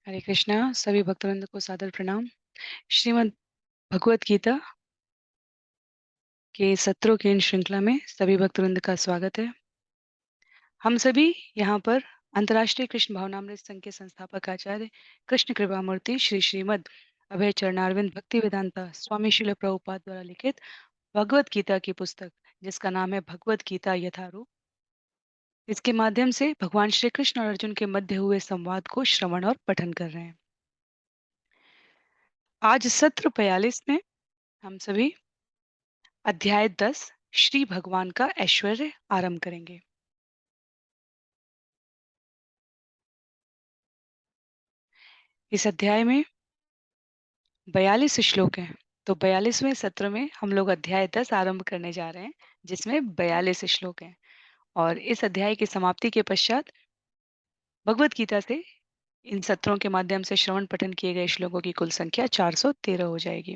हरे कृष्णा सभी भक्तवृंद को सादर प्रणाम। श्रीमद् भगवत गीता के सत्रों की इन श्रृंखला में सभी भक्तवृंद का स्वागत है। हम सभी यहाँ पर अंतर्राष्ट्रीय कृष्ण भावनामृत संघ के संस्थापक आचार्य कृष्ण कृपा मूर्ति श्री श्रीमद् अभय चरणारविंद भक्ति वेदांता स्वामी शिल प्रभुपाद द्वारा लिखित भगवत गीता की पुस्तक जिसका नाम है भगवत गीता यथारूप, इसके माध्यम से भगवान श्री कृष्ण और अर्जुन के मध्य हुए संवाद को श्रवण और पठन कर रहे हैं। आज सत्र 42 में हम सभी अध्याय 10 श्री भगवान का ऐश्वर्य आरंभ करेंगे। इस अध्याय में 42 श्लोक हैं। तो 42वें सत्र में हम लोग अध्याय 10 आरंभ करने जा रहे हैं, जिसमें 42 श्लोक हैं। और इस अध्याय की समाप्ति के पश्चात भगवत गीता से इन सत्रों के माध्यम से श्रवण पठन किए गए श्लोकों की कुल संख्या 413 हो जाएगी।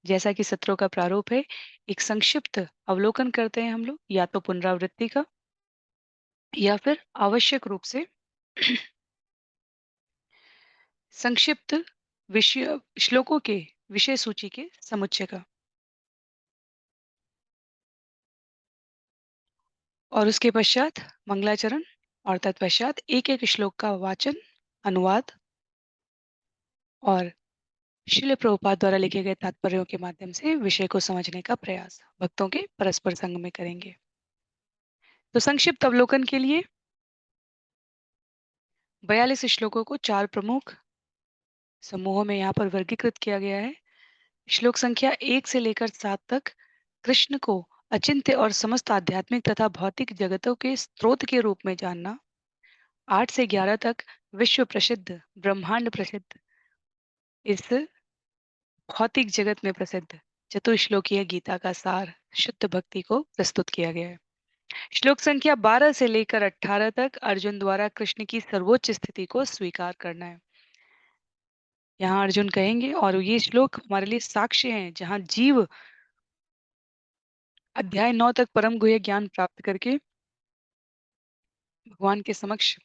जैसा कि सत्रों का प्रारूप है, एक संक्षिप्त अवलोकन करते हैं हम लोग, या तो पुनरावृत्ति का या फिर आवश्यक रूप से संक्षिप्त विषय श्लोकों के विषय सूची के समुच्चय का। और उसके पश्चात मंगलाचरण और तत्पश्चात एक एक श्लोक का वाचन, अनुवाद और श्रील प्रभुपाद द्वारा लिखे गए तात्पर्यों के माध्यम से विषय को समझने का प्रयास भक्तों के परस्पर संग में करेंगे। तो संक्षिप्त अवलोकन के लिए 42 श्लोकों को 4 प्रमुख समूहों में यहाँ पर वर्गीकृत किया गया है। श्लोक संख्या 1 से लेकर 7 तक कृष्ण को अचिंत्य और समस्त आध्यात्मिक तथा भौतिक जगतों के स्रोत के रूप में जानना। 8 से 11 तक विश्व प्रसिद्ध, ब्रह्मांड प्रसिद्ध, इस भौतिक जगत में प्रसिद्ध चतुश्लोकीय गीता का सार शुद्ध भक्ति को प्रस्तुत किया गया है। श्लोक संख्या 12 से लेकर 18 तक अर्जुन द्वारा कृष्ण की सर्वोच्च स्थिति को स्वीकार करना है। यहाँ अर्जुन कहेंगे, और ये श्लोक हमारे लिए साक्ष्य हैं, जहाँ जीव अध्याय 9 तक परम गुह्य ज्ञान प्राप्त करके भगवान के समक्ष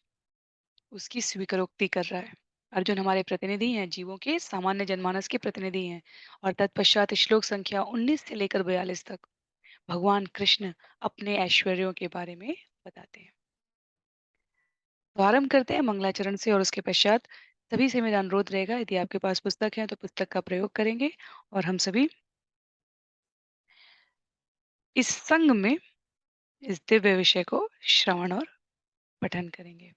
उसकी स्वीकारोक्ति कर रहा है। अर्जुन हमारे प्रतिनिधि हैं, जीवों के सामान्य जनमानस के प्रतिनिधि हैं। और तत्पश्चात श्लोक संख्या 19 से लेकर 42 तक भगवान कृष्ण अपने ऐश्वर्यों के बारे में बताते हैं। तो आरंभ करते हैं मंगलाचरण से, और उसके पश्चात सभी से मेरा अनुरोध रहेगा, यदि आपके पास पुस्तक है तो पुस्तक का प्रयोग करेंगे और हम सभी इस संग में इस दिव्य विषय को श्रवण और पठन करेंगे।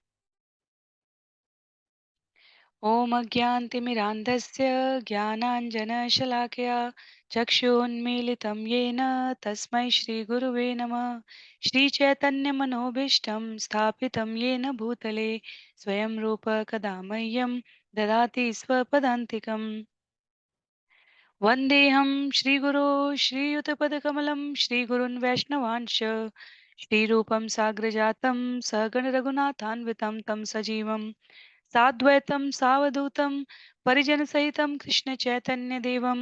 ओम अज्ञानतिमिरान्धस्य ज्ञानाञ्जनशलाकया चक्षुन्मीलितं येन तस्मै श्रीगुरुवे नमः। श्रीचैतन्यमनोभीष्टं स्थापितं येन भूतले स्वयं रूप कदा मह्यं ददाति स्वपदान्तिकम्। वन्देऽहं श्रीगुरो श्रीयुतपदकमलं श्रीगुरुन् वैष्णवांश्च श्रीरूपं साग्रजातं सहगणरघुनाथान्वितं तं सजीवं साद्वैतं सावधूतं परिजनसहितं कृष्णचैतन्यदेवं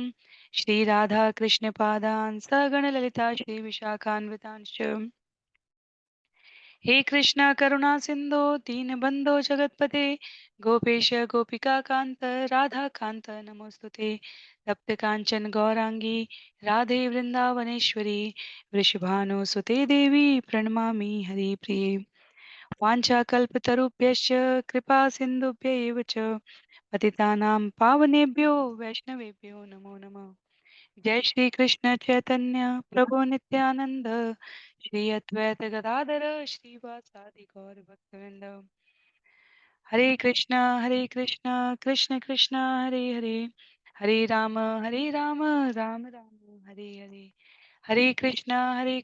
श्रीराधाकृष्णपादान् सगणललिता श्रीविशाखान्वितांश्च। हे कृष्ण करुणा सिंधो दीनबंधो जगतपते गोपेश गोपिका कांत राधा कांत नमोस्तुते। तप्त कांचन गौरांगी राधे वृंदावनेश्वरी वृषभानुसुते देवी प्रणमामि हरिप्रिये। वाञ्छाकल्पतरुभ्यश्च कृपा सिन्धुभ्य एव च पतितानां पावनेभ्यो वैष्णवेभ्यो नमो नमः। जय श्री कृष्ण चैतन्य प्रभु नित्यानंद श्री अद्वैत गदाधर श्रीवासादि गौर भक्तवृंद। हरे कृष्ण कृष्ण कृष्ण हरे हरे, हरे राम राम राम हरे हरे। हरे कृष्ण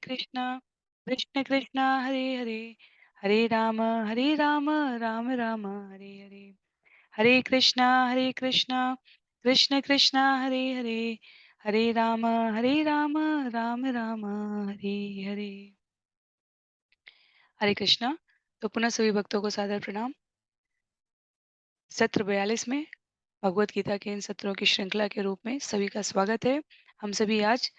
कृष्ण कृष्ण हरे हरे, हरे राम राम राम हरे हरे। हरे कृष्ण कृष्ण कृष्ण हरे हरे, हरे राम राम राम हरे हरे। हरे कृष्णा। तो पुनः सभी भक्तों को सादर प्रणाम। सत्र 42 में भगवत गीता के इन सत्रों की श्रृंखला के रूप में सभी का स्वागत है। हम सभी आज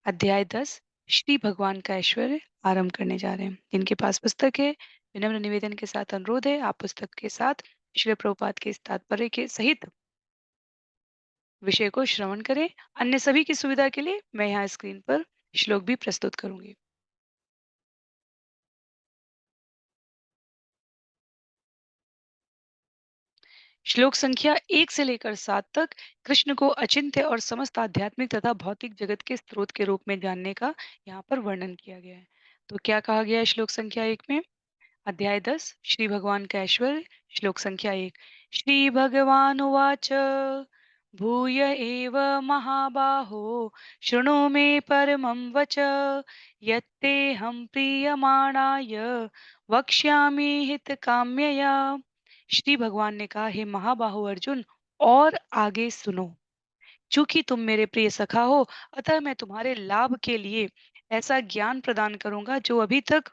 अध्याय 10 श्री भगवान का ऐश्वर्य आरंभ करने जा रहे हैं। जिनके पास पुस्तक है, विनम्र निवेदन के साथ अनुरोध है, आप पुस्तक के साथ श्रील प्रभुपाद के इस तात्पर्य के सहित विषय को श्रवण करें। अन्य सभी की सुविधा के लिए मैं यहाँ स्क्रीन पर श्लोक भी प्रस्तुत करूंगी। श्लोक संख्या 1 से लेकर 7 तक कृष्ण को अचिंत्य और समस्त आध्यात्मिक तथा भौतिक जगत के स्रोत के रूप में जानने का यहाँ पर वर्णन किया गया है। तो क्या कहा गया है श्लोक संख्या 1 में? अध्याय 10 श्री भगवान का ऐश्वर्य। श्लोक संख्या 1 श्री भगवान उवाच भूय एव महाबाहो शृणु मे परमं वच यत्तेऽहं प्रीयमाणाय वक्ष्यामि हितकाम्यया। श्री भगवान ने कहा, हे महाबाहो अर्जुन, और आगे सुनो। चूंकि तुम मेरे प्रिय सखा हो, अतः मैं तुम्हारे लाभ के लिए ऐसा ज्ञान प्रदान करूंगा जो अभी तक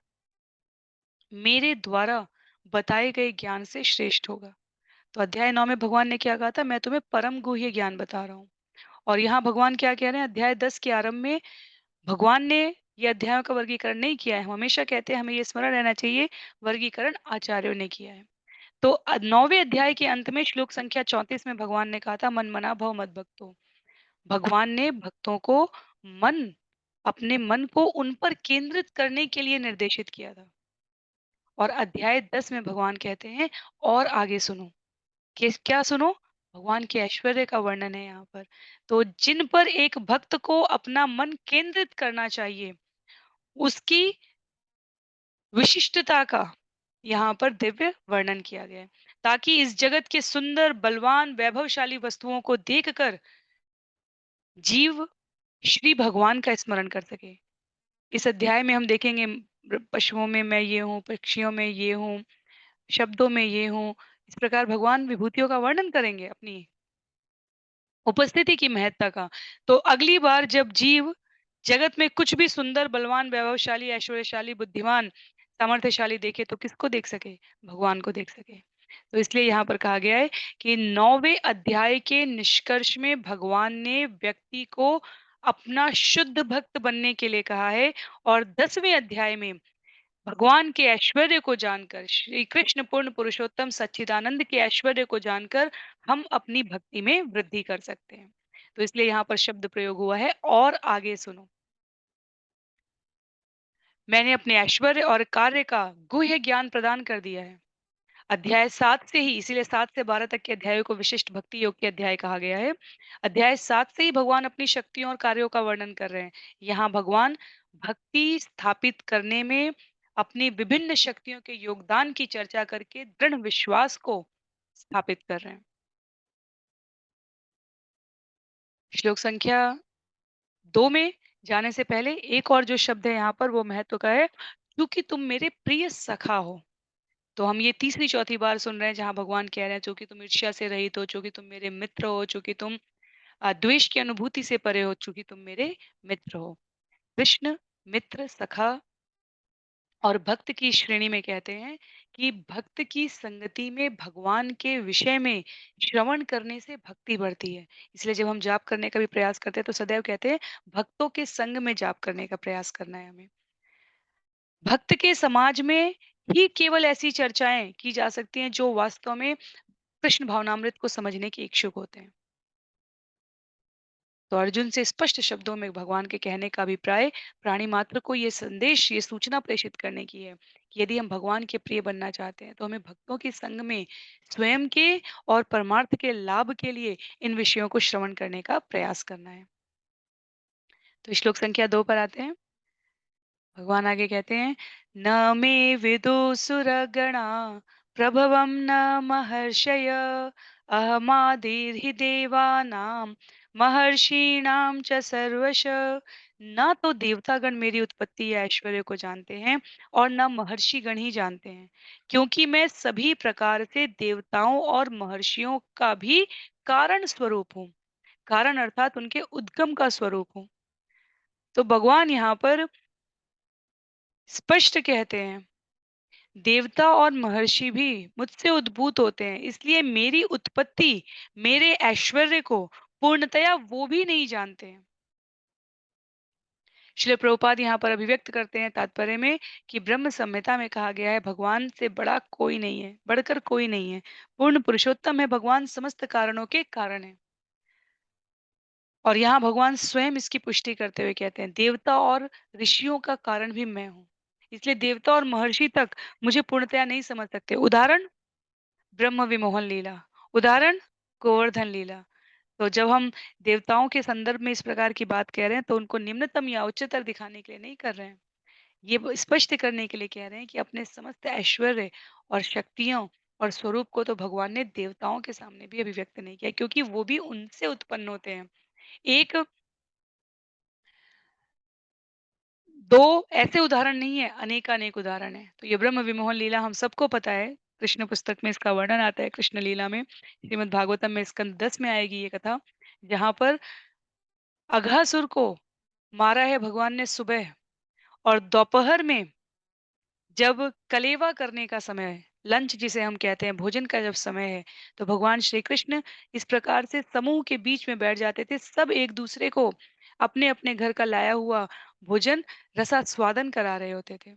मेरे द्वारा बताए गए ज्ञान से श्रेष्ठ होगा। तो अध्याय 9 में भगवान ने क्या कहा था? मैं तुम्हें परम गुह्य ज्ञान बता रहा हूँ। और यहाँ भगवान क्या कह रहे हैं? अध्याय 10 के आरंभ में भगवान ने ये अध्यायों का वर्गीकरण नहीं किया है। हम हमेशा कहते हैं, हमें ये स्मरण रहना चाहिए, वर्गीकरण आचार्यों ने किया है। तो 9वें अध्याय के अंत में श्लोक संख्या 34 में भगवान ने कहा था, मन मना भव मद भक्तो। भगवान ने भक्तों को मन अपने मन को उन पर केंद्रित करने के लिए निर्देशित किया था। और अध्याय 10 में भगवान कहते हैं, और आगे सुनो। क्या सुनो? भगवान के ऐश्वर्य का वर्णन है यहाँ पर। तो जिन पर एक भक्त को अपना मन केंद्रित करना चाहिए, उसकी विशिष्टता का यहाँ पर दिव्य वर्णन किया गया है, ताकि इस जगत के सुंदर, बलवान, वैभवशाली वस्तुओं को देखकर जीव श्री भगवान का स्मरण कर सके। इस अध्याय में हम देखेंगे, पशुओं में मैं ये हूँ, पक्षियों में ये हूँ, शब्दों में ये हूँ। इस प्रकार भगवान विभूतियों का वर्णन करेंगे, अपनी उपस्थिति की महत्ता का। तो अगली बार जब जीव जगत में कुछ भी सुंदर, बलवान, वैभवशाली, ऐश्वर्यशाली, बुद्धिमान, सामर्थ्यशाली देखे, तो किसको देख सके? भगवान को देख सके। तो इसलिए यहाँ पर कहा गया है कि 9वें अध्याय के निष्कर्ष में भगवान ने व्यक्ति को अपना शुद्ध भक्त बनने के लिए कहा है, और 10वें अध्याय में भगवान के ऐश्वर्य को जानकर, श्री कृष्ण पूर्ण पुरुषोत्तम सच्चिदानंद के ऐश्वर्य को जानकर हम अपनी भक्ति में वृद्धि कर सकते हैं। तो इसलिए यहाँ पर शब्द प्रयोग हुआ है, और आगे सुनो। मैंने अपने ऐश्वर्य और कार्य का गुह्य ज्ञान प्रदान कर दिया है। अध्याय 7 से ही, इसीलिए 7 से 12 तक के अध्यायों को विशिष्ट भक्ति योग के अध्याय कहा गया है। अध्याय 7 से ही भगवान अपनी शक्तियों और कार्यों का वर्णन कर रहे हैं। यहाँ भगवान भक्ति स्थापित करने में अपनी विभिन्न शक्तियों के योगदान की चर्चा करके दृढ़ विश्वास को स्थापित कर रहे हैं। श्लोक संख्या 2 में जाने से पहले एक और जो शब्द है यहाँ पर, वो महत्व का है, क्योंकि तुम मेरे प्रिय सखा हो। तो हम ये तीसरी चौथी बार सुन रहे हैं जहाँ भगवान कह रहे हैं, चूंकि तुम ईर्ष्या से रहित हो, चूंकि तुम मेरे मित्र हो, चूंकि तुम द्वेष की अनुभूति से परे हो, चूंकि तुम मेरे मित्र हो। कृष्ण मित्र, सखा और भक्त की श्रेणी में कहते हैं कि भक्त की संगति में भगवान के विषय में श्रवण करने से भक्ति बढ़ती है। इसलिए जब हम जाप करने का भी प्रयास करते हैं, तो सदैव कहते हैं भक्तों के संग में जाप करने का प्रयास करना है हमें। भक्त के समाज में ही केवल ऐसी चर्चाएं की जा सकती हैं जो वास्तव में कृष्ण भावनामृत को समझने के इच्छुक होते हैं। तो अर्जुन से स्पष्ट शब्दों में भगवान के कहने का अभिप्राय प्राणी मात्र को ये संदेश, ये सूचना प्रेषित करने की है कि यदि हम भगवान के प्रिय बनना चाहते हैं, तो हमें भक्तों के संग में स्वयं के और परमार्थ के लाभ के लिए इन विषयों को श्रवण करने का प्रयास करना है। तो श्लोक संख्या 2 पर आते हैं। भगवान आगे कहते हैं, न मे विदु सुरगणा प्रभवम न महर्षय अहमादिर्हि देवानां महर्षीणाम च सर्वश। ना तो देवतागण मेरी उत्पत्ति या ऐश्वर्य को जानते हैं, और न महर्षि गण ही जानते हैं, क्योंकि मैं सभी प्रकार से देवताओं और महर्षियों का भी कारण स्वरूप हूँ। कारण अर्थात उनके उद्गम का स्वरूप हूँ। तो भगवान यहाँ पर स्पष्ट कहते हैं, देवता और महर्षि भी मुझसे उद्भूत होते हैं, इसलिए मेरी उत्पत्ति, मेरे ऐश्वर्य को पूर्णतया वो भी नहीं जानते हैं। श्रील प्रभुपाद यहाँ पर अभिव्यक्त करते हैं तात्पर्य में कि ब्रह्म संहिता में कहा गया है भगवान से बड़ा कोई नहीं है, बढ़कर कोई नहीं है। पूर्ण पुरुषोत्तम है भगवान, समस्त कारणों के कारण है। और यहाँ भगवान स्वयं इसकी पुष्टि करते हुए कहते हैं, देवता और ऋषियों का कारण भी मैं हूँ। इसलिए देवता और महर्षि तक मुझे पूर्णतया नहीं समझ सकते। उदाहरण ब्रह्म विमोहन लीला, उदाहरण गोवर्धन लीला। तो जब हम देवताओं के संदर्भ में इस प्रकार की बात कह रहे हैं, तो उनको निम्नतम या उच्चतर दिखाने के लिए नहीं कर रहे हैं। ये स्पष्ट करने के लिए कह रहे हैं कि अपने समस्त ऐश्वर्य और शक्तियों और स्वरूप को तो भगवान ने देवताओं के सामने भी अभिव्यक्त नहीं किया, क्योंकि वो भी उनसे उत्पन्न होते हैं। एक दो ऐसे उदाहरण नहीं है, अनेकानेक उदाहरण है। तो ये ब्रह्म विमोहन लीला हम सबको पता है। कृष्ण पुस्तक में इसका वर्णन आता है, कृष्ण लीला में। श्रीमद् भागवतम में स्कंद 10 में आएगी ये कथा, जहाँ पर अघासुर को मारा है भगवान ने सुबह, और दोपहर में जब कलेवा करने का समय है, लंच जिसे हम कहते हैं, भोजन का जब समय है, तो भगवान श्री कृष्ण इस प्रकार से समूह के बीच में बैठ जाते थे। सब एक दूसरे को अपने-अपने घर का लाया हुआ भोजन रसास्वादन करा रहे होते थे।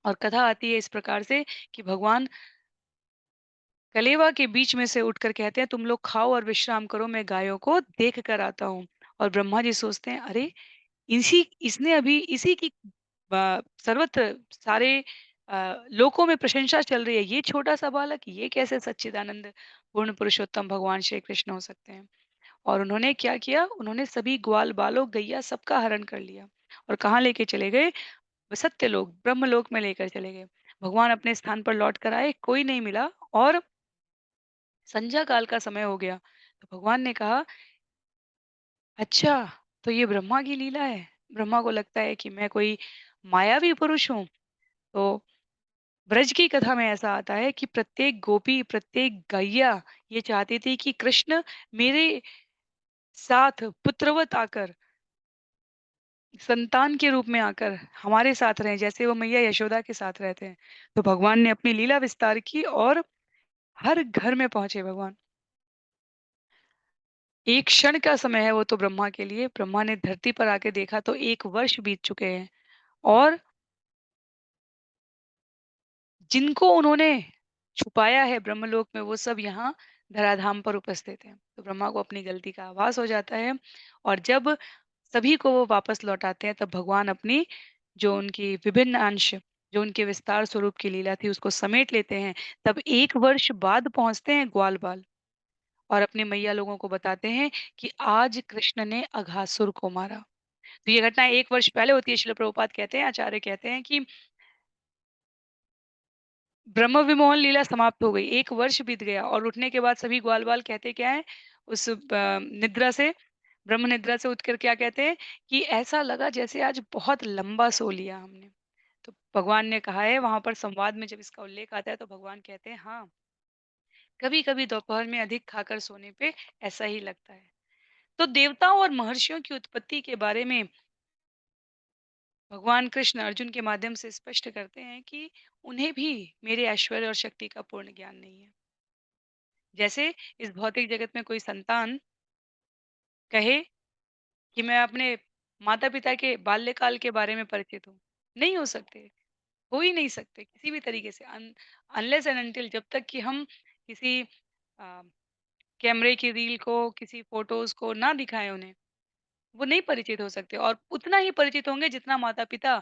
और कथा आती है इस प्रकार से कि भगवान कलेवा के बीच में से उठकर कहते हैं, तुम लोग खाओ और विश्राम करो, मैं गायों को देख कर आता हूँ। और ब्रह्मा जी सोचते हैं, अरे इसी इसने अभी इसी की सर्वत्र सारे लोकों में प्रशंसा चल रही है, ये छोटा-सा बालक, ये कैसे सच्चिदानंद पूर्ण पुरुषोत्तम भगवान श्री कृष्ण हो सकते हैं? और उन्होंने क्या किया? उन्होंने सभी ग्वाल-बालों, गैया सबका हरण कर लिया और कहाँ लेके चले गए? सत्यलोक, ब्रह्मलोक में लेकर चले गए। भगवान अपने स्थान पर लौट कर आए, कोई नहीं मिला, और संध्या काल का समय हो गया। तो भगवान ने कहा, अच्छा, तो ये ब्रह्मा की लीला है। ब्रह्मा को लगता है कि मैं कोई मायावी पुरुष हूँ। तो ब्रज की कथा में ऐसा आता है कि प्रत्येक गोपी, प्रत्येक गैया ये चाहती थी कि कृष्ण मेरे साथ पुत्रवत आकर, संतान के रूप में आकर हमारे साथ रहें, जैसे वो मैया यशोदा के साथ रहते हैं। तो भगवान ने अपनी लीला विस्तार की और हर घर में पहुँचे भगवान। एक क्षण का समय है वो तो ब्रह्मा के लिए। ब्रह्मा ने धरती पर आके देखा तो 1 वर्ष बीत चुके हैं, और जिनको उन्होंने छुपाया है ब्रह्मलोक में, वो सब यहाँ धराधाम पर उपस्थित हैं। तो ब्रह्मा को अपनी गलती का आभास हो जाता है, और जब सभी को वो वापस लौटाते हैं, तब भगवान अपनी जो उनकी विभिन्न अंश, जो उनके विस्तार स्वरूप की लीला थी, उसको समेट लेते हैं। तब 1 वर्ष बाद पहुँचते हैं ग्वाल-बाल, और अपने मैया लोगों को बताते हैं कि आज कृष्ण ने अघासुर को मारा। तो ये घटना 1 वर्ष पहले होती है। श्रील प्रभुपाद कहते हैं, आचार्य कहते हैं कि ब्रह्म विमोहन लीला समाप्त हो गई, 1 वर्ष बीत गया, और उठने के बाद सभी ग्वाल-बाल कहते क्या हैं, उस निद्रा से, ब्रह्म निद्रा से उठकर क्या कहते हैं कि ऐसा लगा जैसे आज बहुत लंबा सो लिया हमने। तो भगवान ने कहा है, वहाँ पर संवाद में जब इसका उल्लेख आता है, तो भगवान कहते हैं, हाँ, कभी-कभी दोपहर में अधिक खाकर सोने पे ऐसा ही लगता है। तो देवताओं और महर्षियों की उत्पत्ति के बारे में भगवान कृष्ण अर्जुन के माध्यम से स्पष्ट करते हैं कि उन्हें भी मेरे ऐश्वर्य और शक्ति का पूर्ण ज्ञान नहीं है। जैसे इस भौतिक जगत में कोई संतान कहे कि मैं अपने माता-पिता के बाल्यकाल के बारे में परिचित हूँ, नहीं हो सकते, हो ही नहीं सकते किसी भी तरीके से, अनलेस एंड अनटिल, जब तक कि हम किसी अ, कैमरे की रील को, किसी फ़ोटोज़ को ना दिखाएँ उन्हें, वो नहीं परिचित हो सकते, और उतना ही परिचित होंगे जितना माता-पिता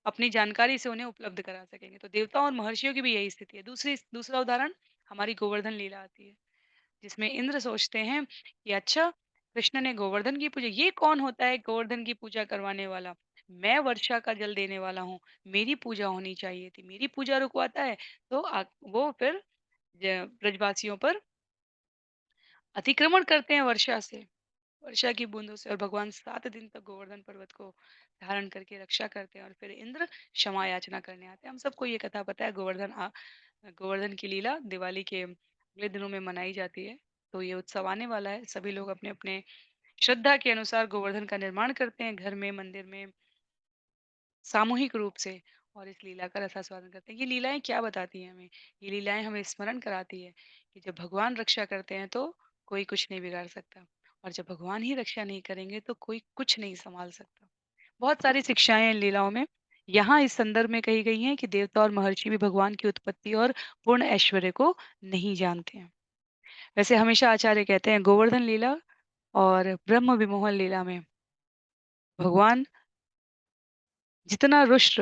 अपनी जानकारी से उन्हें उपलब्ध करा सकेंगे। तो देवताओं और महर्षियों की भी यही स्थिति है। दूसरा उदाहरण हमारी गोवर्धन लीला आती है, जिसमें इंद्र सोचते हैं कि अच्छा, कृष्ण ने गोवर्धन की पूजा, ये कौन होता है गोवर्धन की पूजा करवाने वाला? मैं वर्षा का जल देने वाला हूँ, मेरी पूजा होनी चाहिए थी, मेरी पूजा रुकवाता है। तो वो फिर ब्रजवासियों पर अतिक्रमण करते हैं वर्षा से, वर्षा की बूंदों से, और भगवान 7 दिन तक गोवर्धन पर्वत को धारण करके रक्षा करते हैं, और फिर इंद्र क्षमा याचना करने आते हैं। हम सबको ये कथा पता है, गोवर्धन की लीला दिवाली के अगले दिनों में मनाई जाती है। तो ये उत्सव आने वाला है। सभी लोग अपने-अपने श्रद्धा के अनुसार गोवर्धन का निर्माण करते हैं, घर में, मंदिर में, सामूहिक रूप से, और इस लीला का रसास्वादन करते हैं। ये लीलाएँ क्या बताती हैं हमें? ये लीलाएँ हमें स्मरण कराती है कि जब भगवान रक्षा करते हैं, तो कोई कुछ नहीं बिगाड़ सकता, और जब भगवान ही रक्षा नहीं करेंगे, तो कोई कुछ नहीं सँभाल सकता। बहुत सारी शिक्षाएँ हैं इन लीलाओं में। यहाँ इस संदर्भ में कही गई हैं कि देवता और महर्षि भी भगवान की उत्पत्ति और पूर्ण ऐश्वर्य को नहीं जानते हैं। वैसे हमेशा आचार्य कहते हैं गोवर्धन लीला और ब्रह्म विमोहन लीला में भगवान जितना रुष्ट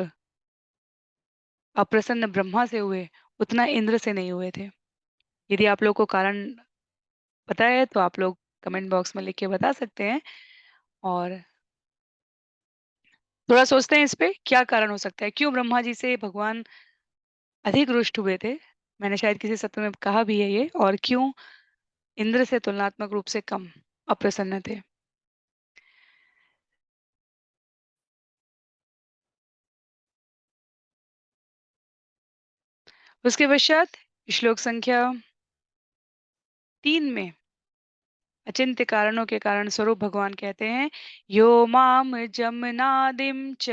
अप्रसन्न ब्रह्मा से हुए, उतना इंद्र से नहीं हुए थे। यदि आप लोग को कारण पता है तो आप लोग कमेंट बॉक्स में लिख के बता सकते हैं और थोड़ा सोचते हैं इस पे क्या कारण हो सकता है? क्यों ब्रह्मा जी से भगवान अधिक रुष्ट हुए थे? मैंने शायद किसी सत्र में कहा भी है ये और क्यों इंद्र से तुलनात्मक रूप से कम अप्रसन्न थे? उसके पश्चात श्लोक संख्या 3 में अचिंत्य कारणों के कारण स्वरूप भगवान कहते हैं यो माम जमनादिम च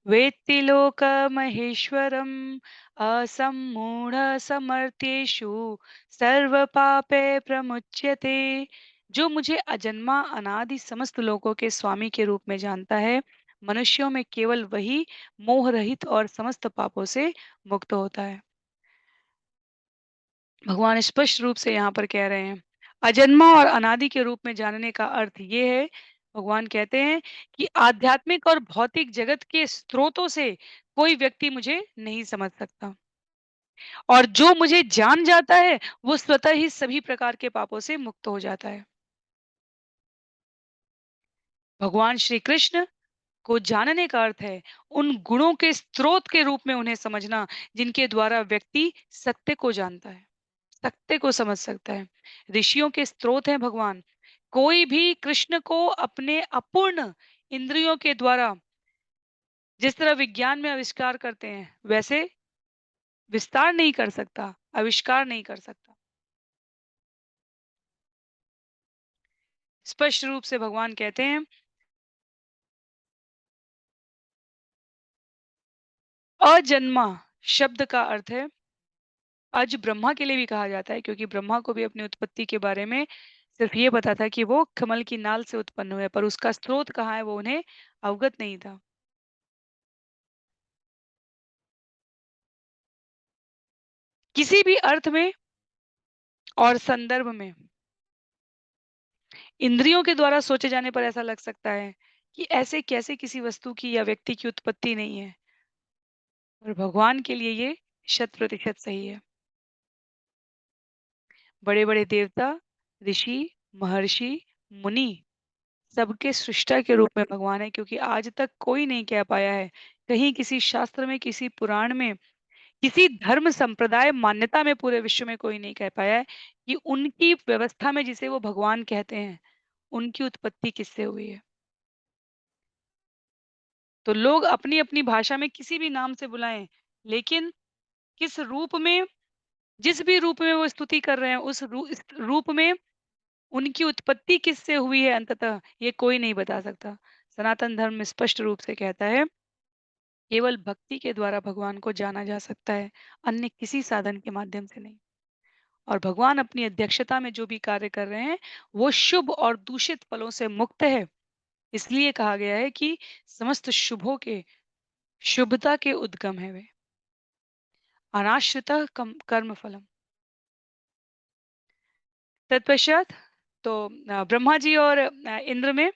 वेत्ति लोक महेश्वरम असमूढ़ समर्थ्येषु सर्व पापे प्रमुच्यते। जो मुझे अजन्मा अनादि समस्त लोकों के स्वामी के रूप में जानता है, मनुष्यों में केवल वही मोह रहित और समस्त पापों से मुक्त होता है। भगवान स्पष्ट रूप से यहाँ पर कह रहे हैं अजन्मा और अनादि के रूप में जानने का अर्थ ये है। भगवान कहते हैं कि आध्यात्मिक और भौतिक जगत के स्रोतों से कोई व्यक्ति मुझे नहीं समझ सकता और जो मुझे जान जाता है वो स्वतः ही सभी प्रकार के पापों से मुक्त हो जाता है। भगवान श्री कृष्ण को जानने का अर्थ है उन गुणों के स्रोत के रूप में उन्हें समझना जिनके द्वारा व्यक्ति सत्य को जानता है, सत्य को समझ सकता है। ऋषियों के स्रोत हैं भगवान। कोई भी कृष्ण को अपने अपूर्ण इंद्रियों के द्वारा जिस तरह विज्ञान में आविष्कार करते हैं वैसे विस्तार नहीं कर सकता, आविष्कार नहीं कर सकता। स्पष्ट रूप से भगवान कहते हैं अजन्मा शब्द का अर्थ है अज ब्रह्मा के लिए भी कहा जाता है क्योंकि ब्रह्मा को भी अपनी उत्पत्ति के बारे में सिर्फ ये पता था कि वो कमल की नाल से उत्पन्न हुए पर उसका स्रोत कहाँ है वो उन्हें अवगत नहीं था। किसी भी अर्थ में और संदर्भ में इंद्रियों के द्वारा सोचे जाने पर ऐसा लग सकता है कि ऐसे कैसे किसी वस्तु की या व्यक्ति की उत्पत्ति नहीं है और भगवान के लिए ये शत प्रतिशत सही है। बड़े बड़े देवता, ऋषि, महर्षि, मुनि सबके सृष्टा के रूप में भगवान है क्योंकि आज तक कोई नहीं कह पाया है कहीं किसी शास्त्र में किसी पुराण में किसी धर्म संप्रदाय मान्यता में पूरे विश्व में कोई नहीं कह पाया है कि उनकी व्यवस्था में जिसे वो भगवान कहते हैं उनकी उत्पत्ति किससे हुई है। तो लोग अपनी अपनी भाषा में किसी भी नाम से बुलाएं लेकिन किस रूप में जिस भी रूप में वो स्तुति कर रहे हैं उस इस रूप में उनकी उत्पत्ति किससे हुई है अंततः ये कोई नहीं बता सकता। सनातन धर्म स्पष्ट रूप से कहता है केवल भक्ति के द्वारा भगवान को जाना जा सकता है, अन्य किसी साधन के माध्यम से नहीं। और भगवान अपनी अध्यक्षता में जो भी कार्य कर रहे हैं वो शुभ और दूषित फलों से मुक्त है। इसलिए कहा गया है कि समस्त शुभों के शुभता के उद्गम है वे अनाश्रित कर्म फलम। तत्पश्चात तो ब्रह्मा जी और इंद्र में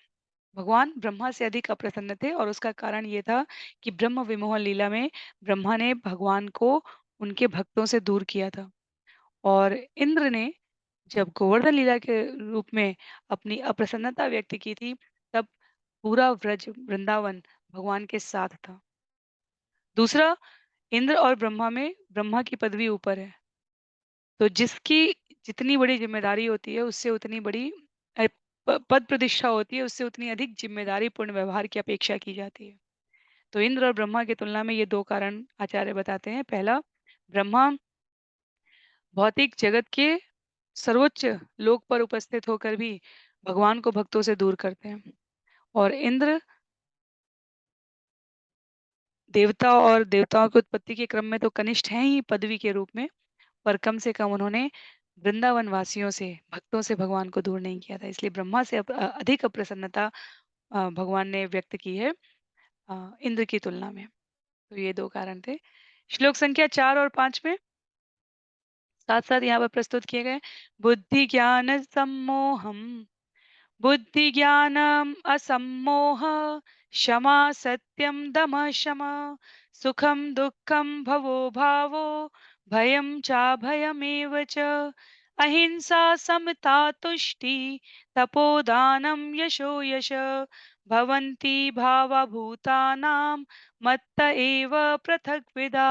भगवान ब्रह्मा से अधिक अप्रसन्न थे और उसका कारण ये था कि ब्रह्म विमोहन लीला में ब्रह्मा ने भगवान को उनके भक्तों से दूर किया था और इंद्र ने जब गोवर्धन लीला के रूप में अपनी अप्रसन्नता व्यक्त की थी तब पूरा व्रज वृंदावन भगवान के साथ था। दूसरा, इंद्र और ब्रह्मा में ब्रह्मा की पदवी ऊपर है तो जिसकी जितनी बड़ी जिम्मेदारी होती है उससे उतनी बड़ी पद प्रतिष्ठा होती है उससे उतनी अधिक जिम्मेदारी पूर्ण व्यवहार की अपेक्षा की जाती है। तो इंद्र और ब्रह्मा की तुलना में ये दो कारण आचार्य बताते हैं। पहला, ब्रह्मा भौतिक जगत के सर्वोच्च लोक पर उपस्थित होकर भी भगवान को भक्तों से दूर करते हैं और इंद्र देवता और देवताओं की उत्पत्ति के क्रम में तो कनिष्ठ हैं ही पदवी के रूप में, पर कम से कम उन्होंने वृंदावन वासियों से भक्तों से भगवान को दूर नहीं किया था। इसलिए ब्रह्मा से अधिक अप्रसन्नता भगवान ने व्यक्त की है। इंद्र की तुलना में। तो ये 2 कारण थे। श्लोक संख्या 4 और 5 में साथ-साथ यहाँ पर प्रस्तुत किए गए बुद्धि ज्ञान सम्मोहम बुद्धि ज्ञानम असम्मोह क्षमा सत्यम दमः शमा सुखम दुःखम भवो भावो भयं चाभयमेव च अहिंसा समता तुष्टि तपोदानं यशो यश भवन्ति भावभूतानां मत्त एव पृथग्विदा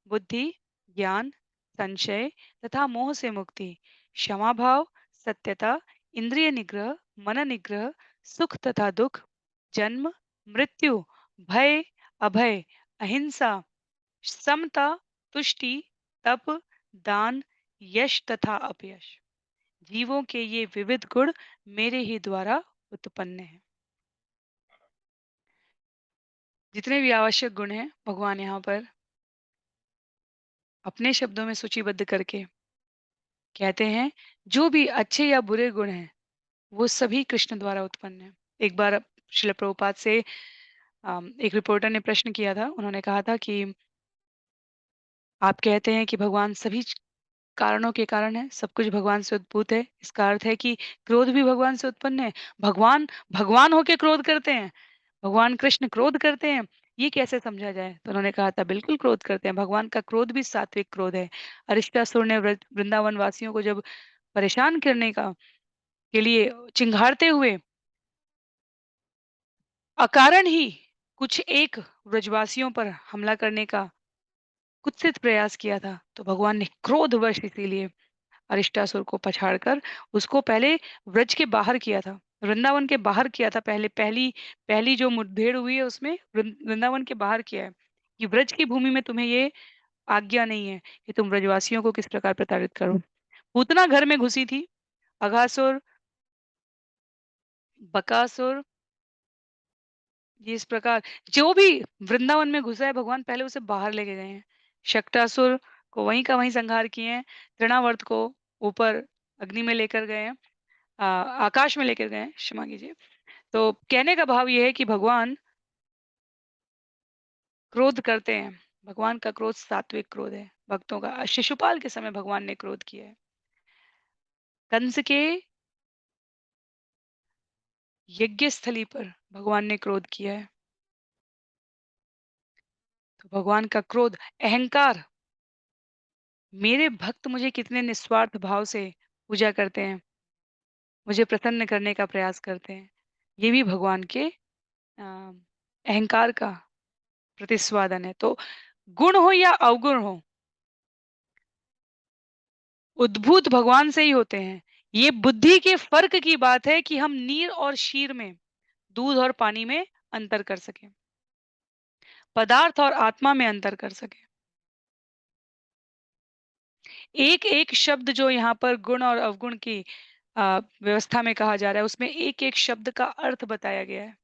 बुद्धि ज्ञान संशय तथा मोह से मुक्ति क्षमा भाव सत्यता इंद्रिय निग्रह मन निग्रह सुख तथा दुख जन्म मृत्यु भय अभय अहिंसा समता तुष्टि तप दान यश तथा अपयश जीवों के ये विविध गुण मेरे ही द्वारा उत्पन्न हैं। जितने भी आवश्यक गुण हैं भगवान यहाँ पर अपने शब्दों में सूचीबद्ध करके कहते हैं जो भी अच्छे या बुरे गुण हैं वो सभी कृष्ण द्वारा उत्पन्न है। एक बार श्रील प्रभुपाद से एक रिपोर्टर ने प्रश्न किया था। उन्होंने कहा था कि आप कहते हैं कि भगवान सभी कारणों के कारण है, सब कुछ भगवान से उद्भूत है। इसका अर्थ है कि क्रोध भी भगवान से उत्पन्न है। भगवान भगवान होके क्रोध करते हैं। भगवान कृष्ण क्रोध करते हैं। ये कैसे समझा जाए? तो उन्होंने कहा था बिल्कुल क्रोध करते हैं। भगवान का क्रोध भी सात्विक क्रोध है। अरिष्टासुर ने वृंदावन वासियों को जब परेशान करने का के लिए चिंघाड़ते हुए अकारण ही कुछ एक व्रजवासियों पर हमला करने का कुत्सित प्रयास किया था, तो भगवान ने क्रोधवश इसीलिए अरिष्टासुर को पछाड़कर उसको पहले व्रज के बाहर किया था, वृंदावन के बाहर किया था। पहले पहली पहली जो मुठभेड़ हुई है उसमें वृंदावन के बाहर किया है कि व्रज की भूमि में तुम्हें ये आज्ञा नहीं है कि तुम व्रजवासियों को किस प्रकार प्रताड़ित करो। पूतना घर में घुसी थी। अघासुर, बकासुर, ये इस प्रकार जो भी वृंदावन में घुसा है भगवान पहले उसे बाहर लेके गए हैं। शक्टासुर को वहीं का वहीं संहार किए हैं। तृणावर्त को ऊपर अग्नि में लेकर गए हैं, आकाश में लेकर गए हैं, क्षमा कीजिए। तो कहने का भाव ये है कि भगवान क्रोध करते हैं। भगवान का क्रोध सात्विक क्रोध है। भक्तों का शिशुपाल के समय भगवान ने क्रोध किया है। कंस के यज्ञ स्थली पर भगवान ने क्रोध किया है। तो भगवान का क्रोध अहंकार, मेरे भक्त मुझे कितने निस्वार्थ भाव से पूजा करते हैं, मुझे प्रसन्न करने का प्रयास करते हैं। ये भी भगवान के अहंकार का प्रतिस्वादन है। तो गुण हो या अवगुण हो, उद्भूत भगवान से ही होते हैं। ये बुद्धि के फ़र्क की बात है कि हम नीर और शीर में, दूध और पानी में अंतर कर सकें, पदार्थ और आत्मा में अंतर कर सकें। एक-एक शब्द जो यहाँ पर गुण और अवगुण की व्यवस्था में कहा जा रहा है, उसमें एक-एक शब्द का अर्थ बताया गया है।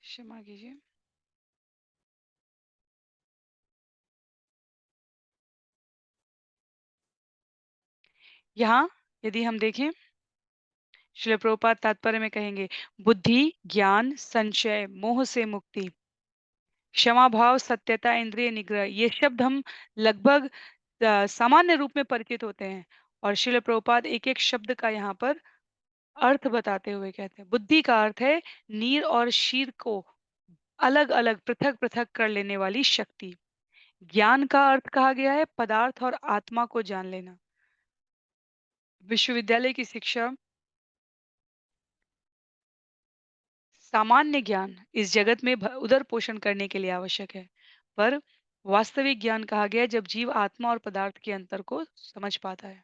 क्षमा कीजिए। यहाँ यदि हम देखें, श्रील प्रभुपाद तात्पर्य में कहेंगे, बुद्धि, ज्ञान, संशय, मोह से मुक्ति, क्षमा भाव, सत्यता, इंद्रिय निग्रह, ये शब्द हम लगभग सामान्य रूप में परिचित होते हैं। और श्रील प्रभुपाद एक-एक शब्द का यहाँ पर अर्थ बताते हुए कहते हैं। बुद्धि का अर्थ है नीर और शीर को अलग-अलग, पृथक-पृथक कर लेने वाली शक्ति। ज्ञान का अर्थ कहा गया है पदार्थ और आत्मा को जान लेना। विश्वविद्यालय की शिक्षा, सामान्य ज्ञान इस जगत में उदर पोषण करने के लिए आवश्यक है, पर वास्तविक ज्ञान कहा गया है जब जीव आत्मा और पदार्थ के अंतर को समझ पाता है।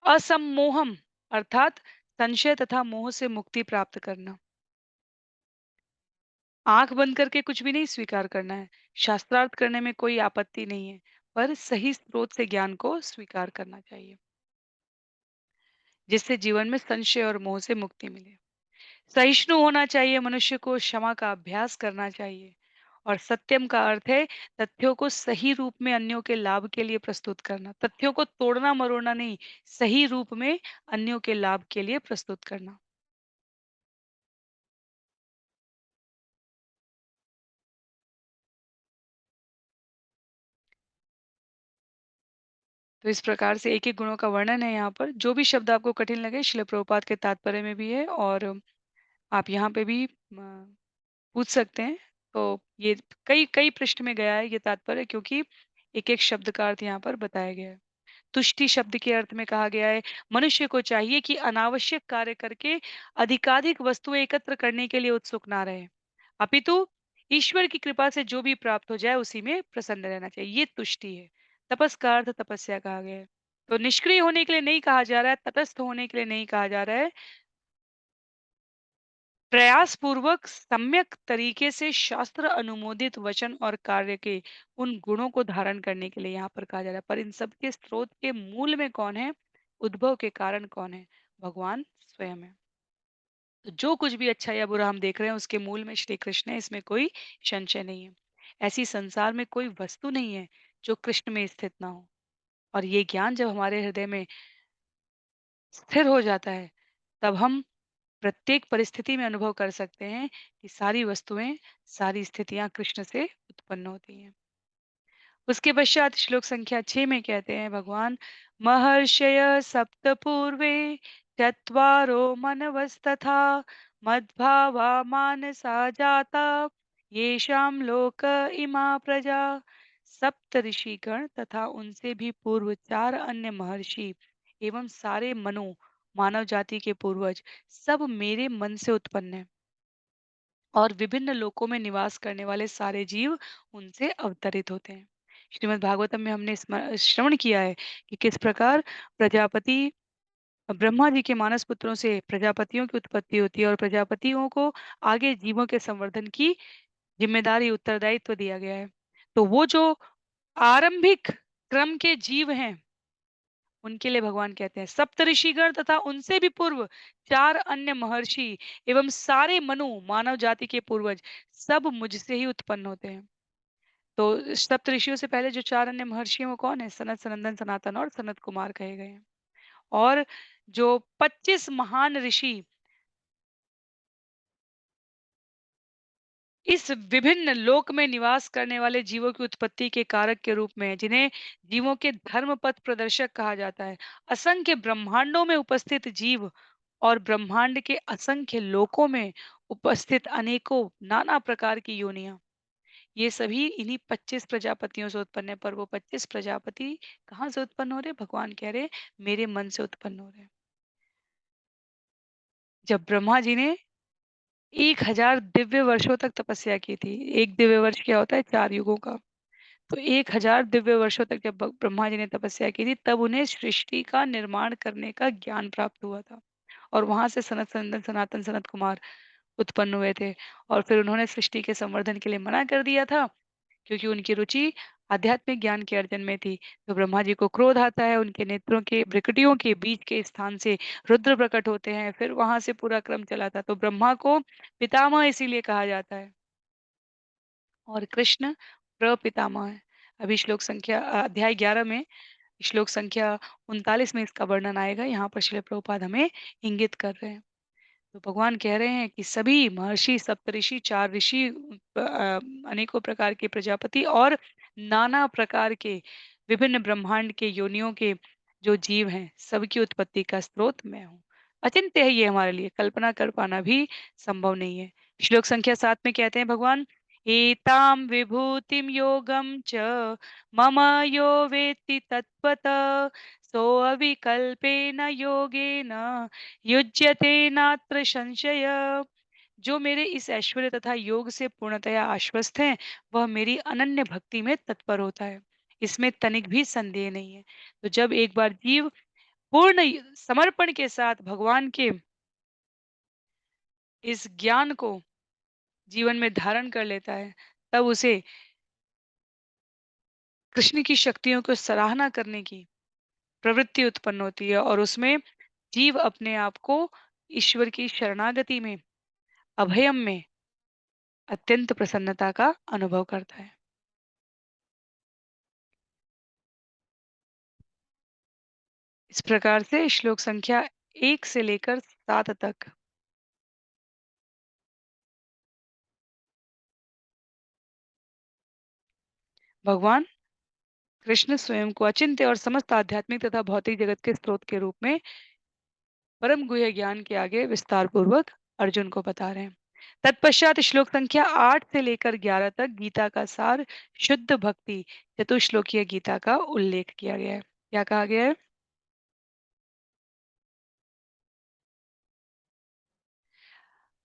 असम्मोहम अर्थात संशय तथा मोह से मुक्ति प्राप्त करना। आंख बंद करके कुछ भी नहीं स्वीकार करना है। शास्त्रार्थ करने में कोई आपत्ति नहीं है, पर सही स्रोत से ज्ञान को स्वीकार करना चाहिए, जिससे जीवन में संशय और मोह से मुक्ति मिले। सहिष्णु होना चाहिए, मनुष्य को क्षमा का अभ्यास करना चाहिए और सत्यम का अर्थ है तथ्यों को सही रूप में अन्यों के लाभ के लिए प्रस्तुत करना। तथ्यों को तोड़ना मरोड़ना नहीं, सही रूप में अन्यों के लाभ के लिए प्रस्तुत करना। तो इस प्रकार से एक-एक गुणों का वर्णन है यहाँ पर। जो भी शब्द आपको कठिन लगे श्रील प्रभुपाद के तात्पर्य में भी है और आप यहाँ पे भी पूछ सकते हैं। तो ये कई कई पृष्ठ में गया है ये तात्पर्य, क्योंकि एक-एक शब्द का अर्थ यहाँ पर बताया गया है। तुष्टि शब्द के अर्थ में कहा गया है, मनुष्य को चाहिए कि अनावश्यक कार्य करके अधिकाधिक वस्तुएं एकत्र करने के लिए उत्सुक ना रहे, अपितु ईश्वर की कृपा से जो भी प्राप्त हो जाए उसी में प्रसन्न रहना चाहिए। ये तुष्टि है। तपस का अर्थ तपस्या कहा गया है। तो निष्क्रिय होने के लिए नहीं कहा जा रहा है, तटस्थ होने के लिए नहीं कहा जा रहा है, प्रयास पूर्वक सम्यक तरीके से शास्त्र अनुमोदित वचन और कार्य के उन गुणों को धारण करने के लिए यहाँ पर कहा जा रहा है। पर इन सब के स्रोत के मूल में कौन है? उद्भव के कारण कौन है? भगवान स्वयं है। तो जो कुछ भी अच्छा या बुरा हम देख रहे हैं उसके मूल में श्री कृष्ण है, इसमें कोई संशय नहीं है। ऐसी संसार में कोई वस्तु नहीं है जो कृष्ण में स्थित ना हो। और ये ज्ञान जब हमारे हृदय में स्थिर हो जाता है, तब हम प्रत्येक परिस्थिति में अनुभव कर सकते हैं कि सारी वस्तुएं, सारी स्थितियां कृष्ण से उत्पन्न होती हैं। उसके पश्चात श्लोक संख्या 6 में कहते हैं भगवान, महर्षय सप्त पूर्वे चत्वारो मनवस्तथा मद्भावा मानसा जाता येषां लोक इमा प्रजा। सप्त ऋषिगण तथा उनसे भी पूर्व चार अन्य महर्षि एवं सारे मनु, मानव जाति के पूर्वज, सब मेरे मन से उत्पन्न है और विभिन्न लोकों में निवास करने वाले सारे जीव उनसे अवतरित होते हैं। श्रीमद् भागवतम में हमने श्रवण किया है कि किस प्रकार प्रजापति ब्रह्मा जी के मानस पुत्रों से प्रजापतियों की उत्पत्ति होती है और प्रजापतियों को आगे जीवों के संवर्धन की जिम्मेदारी, उत्तरदायित्व दिया गया है। तो वो जो आरंभिक क्रम के जीव हैं, उनके लिए भगवान कहते हैं सप्तऋषिगण तथा उनसे भी पूर्व चार अन्य महर्षि एवं सारे मनु, मानव जाति के पूर्वज, सब मुझसे ही उत्पन्न होते हैं। तो सप्त ऋषियों से पहले जो चार अन्य महर्षि हैं वो कौन है? सनत, सनंदन, सनातन और सनत कुमार कहे गए हैं। और जो 25 महान ऋषि इस विभिन्न लोक में निवास करने वाले जीवों की उत्पत्ति के कारक के रूप में है, जिन्हें जीवों के धर्म पथ प्रदर्शक कहा जाता है। असंख्य ब्रह्मांडों में उपस्थित जीव और ब्रह्मांड के असंख्य लोकों में उपस्थित अनेकों नाना प्रकार की योनियां, ये सभी इन्हीं 25 प्रजापतियों से उत्पन्न है। पर वो 25 प्रजापति कहाँ से उत्पन्न हो रहे? भगवान कह रहे मेरे मन से उत्पन्न हो रहे हैं। जब ब्रह्मा जी ने 1000 दिव्य वर्षों तक तपस्या की थी। एक दिव्य वर्ष क्या होता है? 4 युगों का। तो 1000 दिव्य वर्षों तक जब ब्रह्मा जी ने तपस्या की थी, तब उन्हें सृष्टि का निर्माण करने का ज्ञान प्राप्त हुआ था। और वहां से सनत, सनंदन, सनातन, सनत कुमार उत्पन्न हुए थे। और फिर उन्होंने सृष्टि के संवर्धन के लिए मना कर दिया था, क्योंकि उनकी रुचि आध्यात्मिक ज्ञान के अर्जन में थी। तो ब्रह्मा जी को क्रोध आता है, उनके नेत्रों के भ्रिकुटियों के बीच के स्थान से रुद्र प्रकट होते हैं। फिर वहां से पूरा क्रम चला था। तो ब्रह्मा को पितामह इसीलिए कहा जाता है और कृष्ण प्रपितामह है। अभी श्लोक संख्या अध्याय 11 में श्लोक संख्या 39 में इसका वर्णन आएगा। यहाँ पर श्रील प्रभुपाद हमें इंगित कर रहे हैं। तो भगवान कह रहे हैं कि सभी महर्षि, सप्तऋषि, चार ऋषि, अनेकों प्रकार के प्रजापति और नाना प्रकार के विभिन्न ब्रह्मांड के योनियों के जो जीव हैं, सबकी उत्पत्ति का स्रोत मैं हूँ। अचिंत्य है ये हमारे लिए, कल्पना कर पाना भी संभव नहीं है। श्लोक संख्या 7 में कहते हैं भगवान, एताम विभूतिम योगम च मम यो वेत्ति तत्वतः सो अविकल्पेन योगेन युज्यते नात्र संशय। जो मेरे इस ऐश्वर्य तथा योग से पूर्णतया आश्वस्त है, वह मेरी अनन्य भक्ति में तत्पर होता है। इसमें तनिक भी संदेह नहीं है। तो जब एक बार जीव पूर्ण समर्पण के साथ भगवान के इस ज्ञान को जीवन में धारण कर लेता है, तब उसे कृष्ण की शक्तियों को सराहना करने की प्रवृत्ति उत्पन्न होती है और उसमें जीव अपने आप को ईश्वर की शरणागति में, अभयम में अत्यंत प्रसन्नता का अनुभव करता है। इस प्रकार से श्लोक संख्या 1 से लेकर 7 तक भगवान कृष्ण स्वयं को अचिंत्य और समस्त आध्यात्मिक तथा भौतिक जगत के स्रोत के रूप में परम गुह्य ज्ञान के आगे विस्तार पूर्वक अर्जुन को बता रहे हैं। तत्पश्चात श्लोक संख्या 8 से लेकर 11 तक गीता का सार शुद्ध भक्ति चतुश्लोकीय गीता का उल्लेख किया गया है। क्या कहा गया है?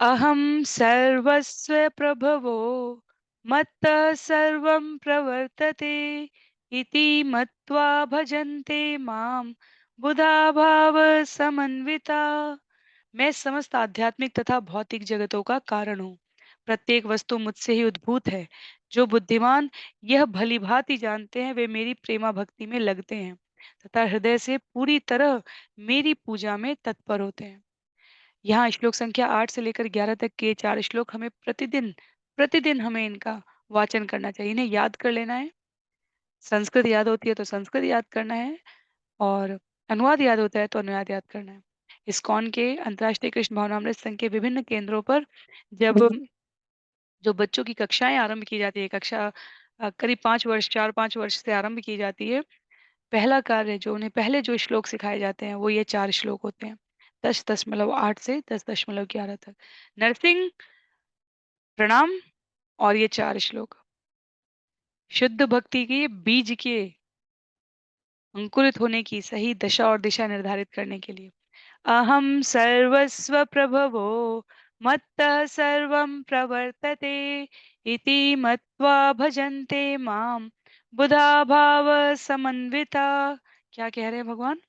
अहं सर्वस्व प्रभवो मत्तः सर्वं प्रवर्तते इति मत्वा भजन्ते मां बुधा भाव समन्विता। मैं समस्त आध्यात्मिक तथा भौतिक जगतों का कारण हूँ। प्रत्येक वस्तु मुझसे ही उद्भूत है। जो बुद्धिमान यह भली भांति जानते हैं वे मेरी प्रेमा भक्ति में लगते हैं तथा हृदय से पूरी तरह मेरी पूजा में तत्पर होते हैं। यहाँ श्लोक संख्या 8 से लेकर 11 तक के 4 श्लोक हमें प्रतिदिन प्रतिदिन हमें इनका वाचन करना चाहिए, इन्हें याद कर लेना है। संस्कृत याद होती है तो संस्कृत याद करना है और अनुवाद याद होता है तो अनुवाद याद करना है। इस्कॉन के अंतर्राष्ट्रीय कृष्ण भावनामृत संघ के विभिन्न केंद्रों पर जब जो बच्चों की कक्षाएं आरंभ की जाती है, कक्षा करीब 5 वर्ष 4-5 वर्ष से आरंभ की जाती है। पहला कार्य जो उन्हें पहले जो श्लोक सिखाए जाते हैं वो ये 4 श्लोक होते हैं। 10.8 से 10.11 तक। नरसिंह प्रणाम और ये 4 श्लोक शुद्ध भक्ति के बीज के अंकुरित होने की सही दशा और दिशा निर्धारित करने के लिए। अहं सर्वस्व प्रभवो मत्तः सर्वं प्रवर्तते इति मत्वा भजन्ते मां बुधा भाव समन्विता। क्या कह रहे हैं भगवान?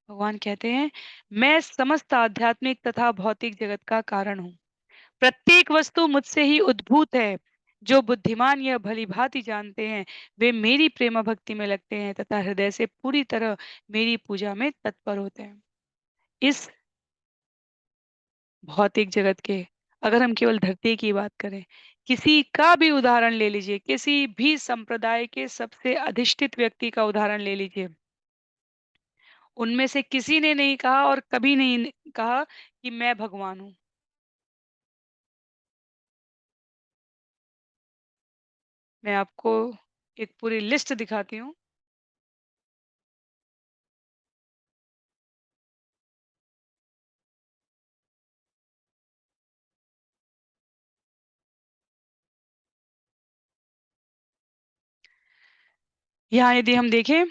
भगवान कहते हैं मैं समस्त आध्यात्मिक तथा भौतिक जगत का कारण हूँ। प्रत्येक वस्तु मुझसे ही उद्भूत है। जो बुद्धिमान यह भली भांति जानते हैं वे मेरी प्रेमा भक्ति में लगते हैं तथा हृदय से पूरी तरह मेरी पूजा में तत्पर होते हैं। इस भौतिक जगत के अगर हम केवल धरती की बात करें, किसी का भी उदाहरण ले लीजिए, किसी भी संप्रदाय के सबसे अधिष्ठित व्यक्ति का उदाहरण ले लीजिए, उनमें से किसी ने नहीं कहा और कभी नहीं कहा कि मैं भगवान हूँ। मैं आपको एक पूरी लिस्ट दिखाती हूँ। यहाँ यदि हम देखें,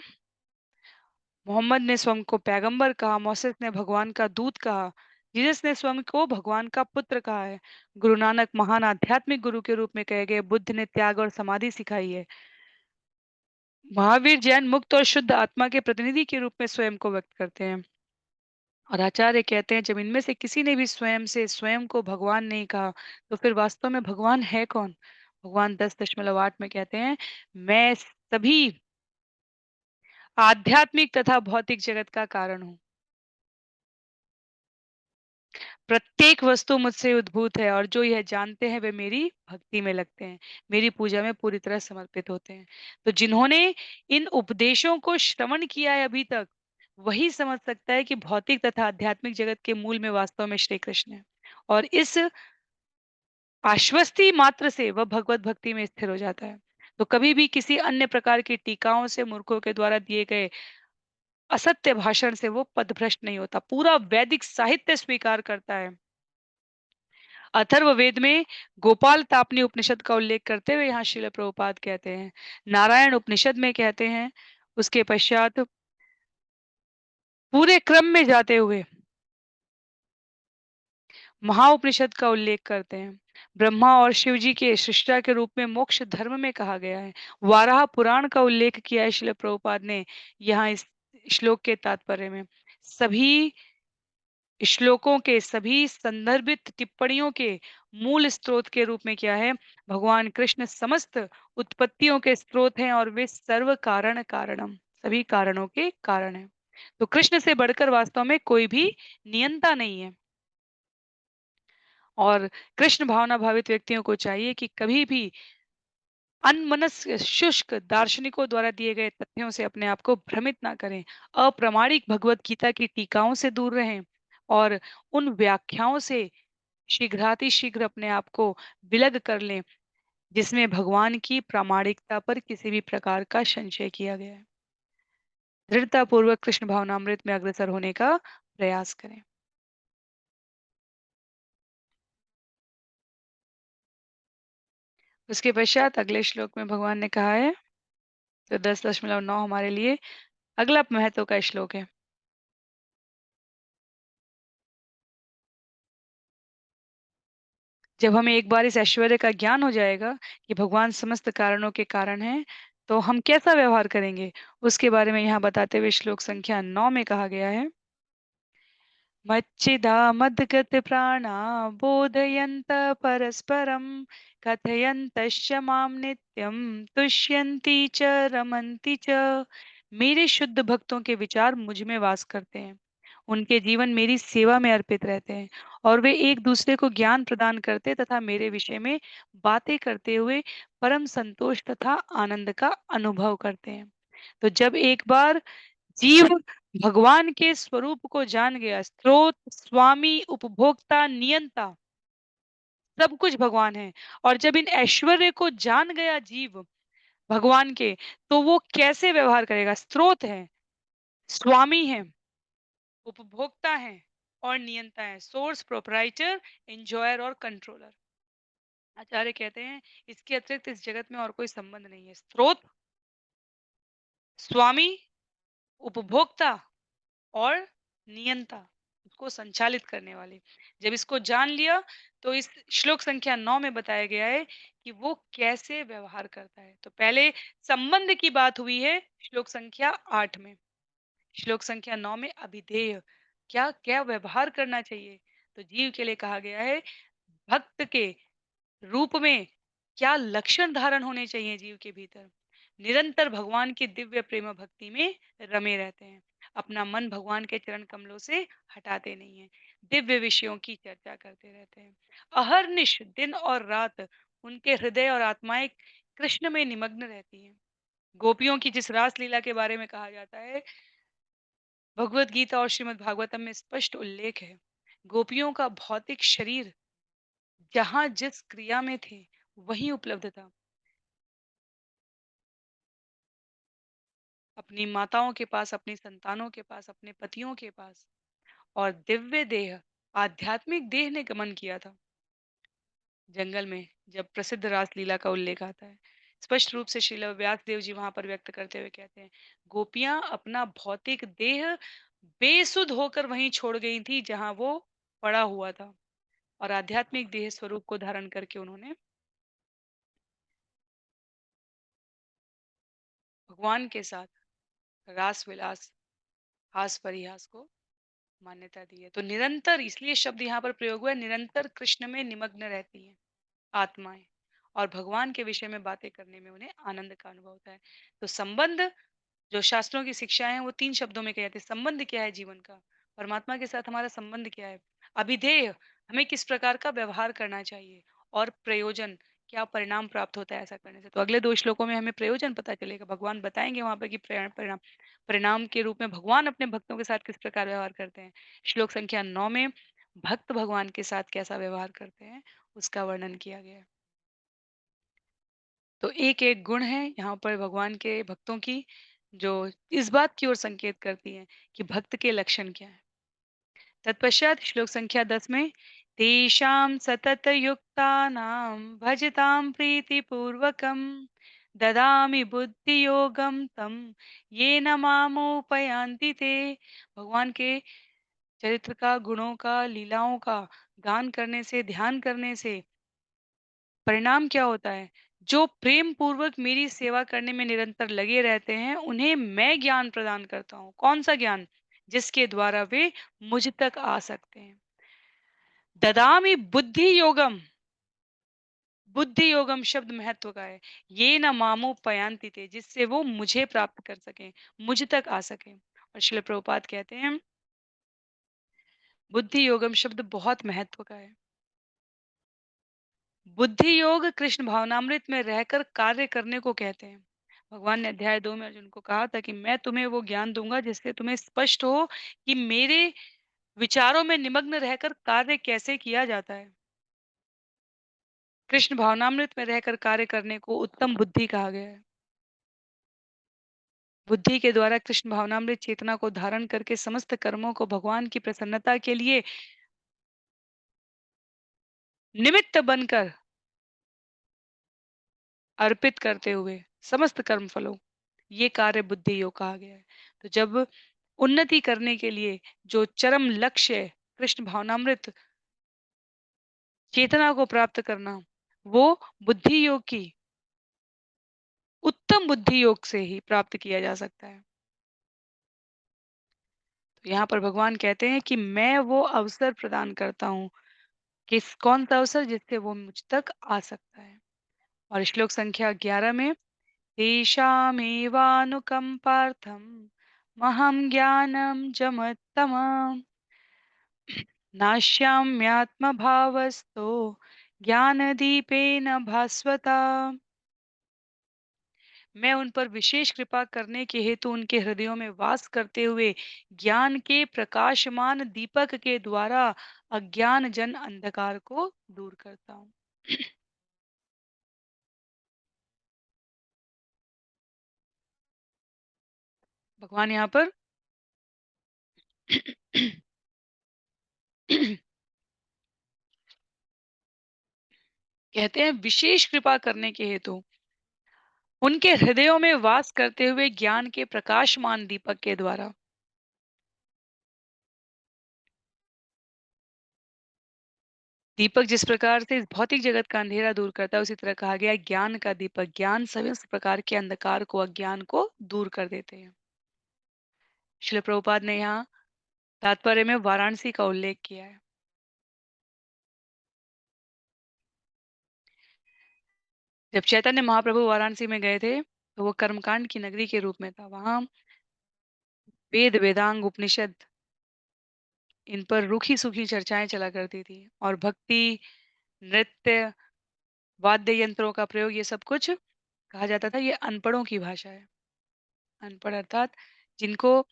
मोहम्मद ने स्वयं को पैगंबर कहा, मोसेस ने भगवान का दूत कहा, जीसस ने स्वयं को भगवान का पुत्र कहा है, गुरु नानक महान आध्यात्मिक गुरु के रूप में कहे गए, बुद्ध ने त्याग और समाधि सिखाई है, महावीर जैन मुक्त और शुद्ध आत्मा के प्रतिनिधि के रूप में स्वयं को व्यक्त करते हैं। और आचार्य कहते हैं जब इनमें से किसी ने भी स्वयं से स्वयं को भगवान नहीं कहा तो फिर वास्तव में भगवान है कौन? भगवान 10.8 में कहते हैं मैं सभी आध्यात्मिक तथा भौतिक जगत का कारण हूँ। प्रत्येक वस्तु मुझसे उद्भूत है और जो यह जानते हैं वे मेरी भक्ति में लगते हैं, मेरी पूजा में पूरी तरह समर्पित होते हैं। तो जिन्होंने इन उपदेशों को श्रवण किया है अभी तक, वही समझ सकता है कि भौतिक तथा आध्यात्मिक जगत के मूल में वास्तव में श्री कृष्ण है। और इस आश्वस्ति मात्र से वह भगवत भक्ति में स्थिर हो जाता है। तो कभी भी किसी अन्य प्रकार की टीकाओं से मूर्खों के द्वारा दिए गए असत्य भाषण से वो पदभ्रष्ट नहीं होता, पूरा वैदिक साहित्य स्वीकार करता है। अथर्ववेद में गोपाल तापनी उपनिषद का उल्लेख करते हुए यहाँ श्रील प्रभुपाद कहते हैं, नारायण उपनिषद में कहते हैं, उसके पश्चात पूरे क्रम में जाते हुए महाउपनिषद का उल्लेख करते हैं। ब्रह्मा और शिव जी के सृष्टा के रूप में मोक्ष धर्म में कहा गया है। वाराह पुराण का उल्लेख किया है श्रील प्रभुपाद ने यहाँ इस श्लोक के तात्पर्य में। सभी श्लोकों के सभी संदर्भित टिप्पणियों के मूल स्रोत के रूप में क्या है? भगवान कृष्ण समस्त उत्पत्तियों के स्रोत हैं और वे सर्व कारण कारणम, सभी कारणों के कारण हैं। तो कृष्ण से बढ़कर वास्तव में कोई भी नियंता नहीं है। और कृष्ण भावना भावित व्यक्तियों को चाहिए कि कभी भी अनमनस्क शुष्क दार्शनिकों द्वारा दिए गए तथ्यों से अपने आप को भ्रमित ना करें, अप्रामाणिक भगवत गीता की टीकाओं से दूर रहें और उन व्याख्याओं से शीघ्रातिशीघ्र अपने आप को विलग कर लें जिसमें भगवान की प्रामाणिकता पर किसी भी प्रकार का संशय किया गया है। दृढ़तापूर्वक कृष्ण भावनामृत में अग्रसर होने का प्रयास करें। उसके पश्चात अगले श्लोक में भगवान ने कहा है, तो 10.9 हमारे लिए अगला महत्व का श्लोक है। जब हमें एक बार इस ऐश्वर्य का ज्ञान हो जाएगा कि भगवान समस्त कारणों के कारण हैं, तो हम कैसा व्यवहार करेंगे? उसके बारे में यहाँ बताते हुए श्लोक संख्या 9 में कहा गया है, मच्चिदामद्गतप्राणा बोधयन्तः परस्परं कथयन्तश्च मां नित्यं तुष्यन्ति च रमन्ति च। मेरे शुद्ध भक्तों के विचार मुझ में वास करते हैं, उनके जीवन मेरी सेवा में अर्पित रहते हैं और वे एक दूसरे को ज्ञान प्रदान करते तथा मेरे विषय में बातें करते हुए परम संतोष तथा आनंद का अनुभव करते हैं। तो जब एक बार जीव भगवान के स्वरूप को जान गया, स्रोत, स्वामी, उपभोक्ता, नियंता, सब कुछ भगवान है। और जब इन ऐश्वर्य को जान गया जीव भगवान के, तो वो कैसे व्यवहार करेगा? स्रोत है, स्वामी है, उपभोक्ता है और नियंता है। सोर्स, प्रोपराइटर, एंजॉयर और कंट्रोलर। आचार्य कहते हैं इसके अतिरिक्त इस जगत में और कोई संबंध नहीं है। स्रोत, स्वामी, उपभोक्ता और नियंता, उसको संचालित करने वाले। जब इसको जान लिया तो इस श्लोक संख्या 9 में बताया गया है कि वो कैसे व्यवहार करता है। तो पहले संबंध की बात हुई है श्लोक संख्या 8 में। श्लोक संख्या 9 में अभिधेय, क्या क्या व्यवहार करना चाहिए। तो जीव के लिए कहा गया है भक्त के रूप में क्या लक्षण धारण होने चाहिए जीव के भीतर। निरंतर भगवान की दिव्य प्रेम भक्ति में रमे रहते हैं, अपना मन भगवान के चरण कमलों से हटाते नहीं हैं, दिव्य विषयों की चर्चा करते रहते हैं। अहर्निश दिन और रात उनके हृदय और आत्माएं कृष्ण में निमग्न रहती हैं। गोपियों की जिस रास लीला के बारे में कहा जाता है, भगवत गीता और श्रीमद् भागवतम में स्पष्ट उल्लेख है। गोपियों का भौतिक शरीर जहाँ जिस क्रिया में थे वहीं उपलब्ध था, अपनी माताओं के पास, अपनी संतानों के पास, अपने पतियों के पास। और दिव्य देह, आध्यात्मिक देह ने गमन किया था जंगल में, जब प्रसिद्ध रासलीला का उल्लेख आता है। स्पष्ट रूप से श्रील व्यास देव जी वहां पर व्यक्त करते हुए कहते हैं, गोपियां अपना भौतिक देह बेसुध होकर वहीं छोड़ गई थी जहां वो पड़ा हुआ था, और आध्यात्मिक देह स्वरूप को धारण करके उन्होंने भगवान के साथ रास विलास, हास परिहास को मान्यता दी है। तो निरंतर, इसलिए शब्द यहाँ पर प्रयोग हुआ है, निरंतर कृष्ण में निमग्न रहती हैं आत्माएं और भगवान के विषय में बातें करने में उन्हें आनंद का अनुभव होता है। तो संबंध, जो शास्त्रों की शिक्षाएं हैं वो 3 शब्दों में कही जाती है। संबंध क्या है जीवन का? परमात्मा के साथ हमारा संबंध क्या है? अभिधेय, हमें किस प्रकार का व्यवहार करना चाहिए? और प्रयोजन, क्या परिणाम प्राप्त होता है ऐसा करने से? तो अगले 2 श्लोकों में हमें प्रयोजन पता चलेगा। भगवान बताएँगे वहाँ पे कि परिणाम परिणाम के रूप में भगवान अपने भक्तों के साथ किस प्रकार व्यवहार करते हैं। श्लोक संख्या 9 में भक्त भगवान के साथ कैसा व्यवहार करते हैं, उसका वर्णन किया गया है। तो एक-एक गुण है यहाँ पर भगवान के भक्तों की, जो इस बात की ओर संकेत करती हैं कि भक्त के लक्षण क्या हैं। तत्पश्चात श्लोक संख्या 10 में तेषां सततयुक्तानां भजतां प्रीतिपूर्वकं ददामि बुद्धियोगं तं येन मामुपयान्ति ते। भगवान के चरित्र का, गुणों का, लीलाओं का गान करने से, ध्यान करने से परिणाम क्या होता है? जो प्रेम पूर्वक मेरी सेवा करने में निरंतर लगे रहते हैं, उन्हें मैं ज्ञान प्रदान करता हूँ। कौन-सा ज्ञान? जिसके द्वारा वे मुझ तक आ सकते हैं। ददामि बुद्धि योगम, बुद्धि योगम शब्द महत्व का है। ये न मामो पयांति थे, जिससे वो मुझे प्राप्त कर सकें, मुझ तक आ सकें। और श्रील प्रभुपाद कहते हैं, बुद्धि योगम शब्द बहुत महत्व का है। बुद्धि योग कृष्ण भावनामृत में रहकर कार्य करने को कहते हैं। भगवान ने अध्याय 2 में अर्जुन को कहा था कि मैं तुम्हें वो ज्ञान दूँगा जिससे तुम्हें स्पष्ट हो कि मेरे विचारों में निमग्न रहकर कार्य कैसे किया जाता है। कृष्ण भावनामृत में रहकर कार्य करने को उत्तम बुद्धि कहा गया है। बुद्धि के द्वारा कृष्ण भावनामृत चेतना को धारण करके समस्त कर्मों को भगवान की प्रसन्नता के लिए निमित्त बनकर अर्पित करते हुए समस्त कर्म फलों, ये कार्य बुद्धि योग कहा गया है। तो जब उन्नति करने के लिए जो चरम लक्ष्य है, कृष्ण भावनामृत चेतना को प्राप्त करना, वो बुद्धि योग की उत्तम बुद्धि योग से ही प्राप्त किया जा सकता है। तो यहाँ पर भगवान कहते हैं कि मैं वो अवसर प्रदान करता हूँ, किस कौन सा अवसर जिससे वो मुझ तक आ सकता है। और श्लोक संख्या 11 में तेषामेवानुकम्पार्थं महं ज्ञानं जमत्तमम् नाश्याम्यात्मभावस्तो ज्ञानदीपेन भास्वता। मैं उन पर विशेष कृपा करने के हेतु उनके हृदयों में वास करते हुए ज्ञान के प्रकाशमान दीपक के द्वारा अज्ञान जन अंधकार को दूर करता हूँ। भगवान यहाँ पर कहते हैं विशेष कृपा करने के हेतु उनके हृदयों में वास करते हुए ज्ञान के प्रकाशमान दीपक के द्वारा। दीपक जिस प्रकार से इस भौतिक जगत का अंधेरा दूर करता है, उसी तरह कहा गया है ज्ञान का दीपक, ज्ञान समस्त प्रकार के अंधकार को, अज्ञान को दूर कर देते हैं। श्रील प्रभुपाद ने यहाँ तात्पर्य में वाराणसी का उल्लेख किया है। जब चैतन्य महाप्रभु वाराणसी में गए थे, तो वो कर्मकांड की नगरी के रूप में था। वहां वेद, वेदांग, उपनिषद इन पर रूखी सूखी चर्चाएं चला करती थी और भक्ति, नृत्य, वाद्य यंत्रों का प्रयोग, ये सब कुछ कहा जाता था ये अनपढ़ों की भाषा है। अनपढ़ अर्थात जिनको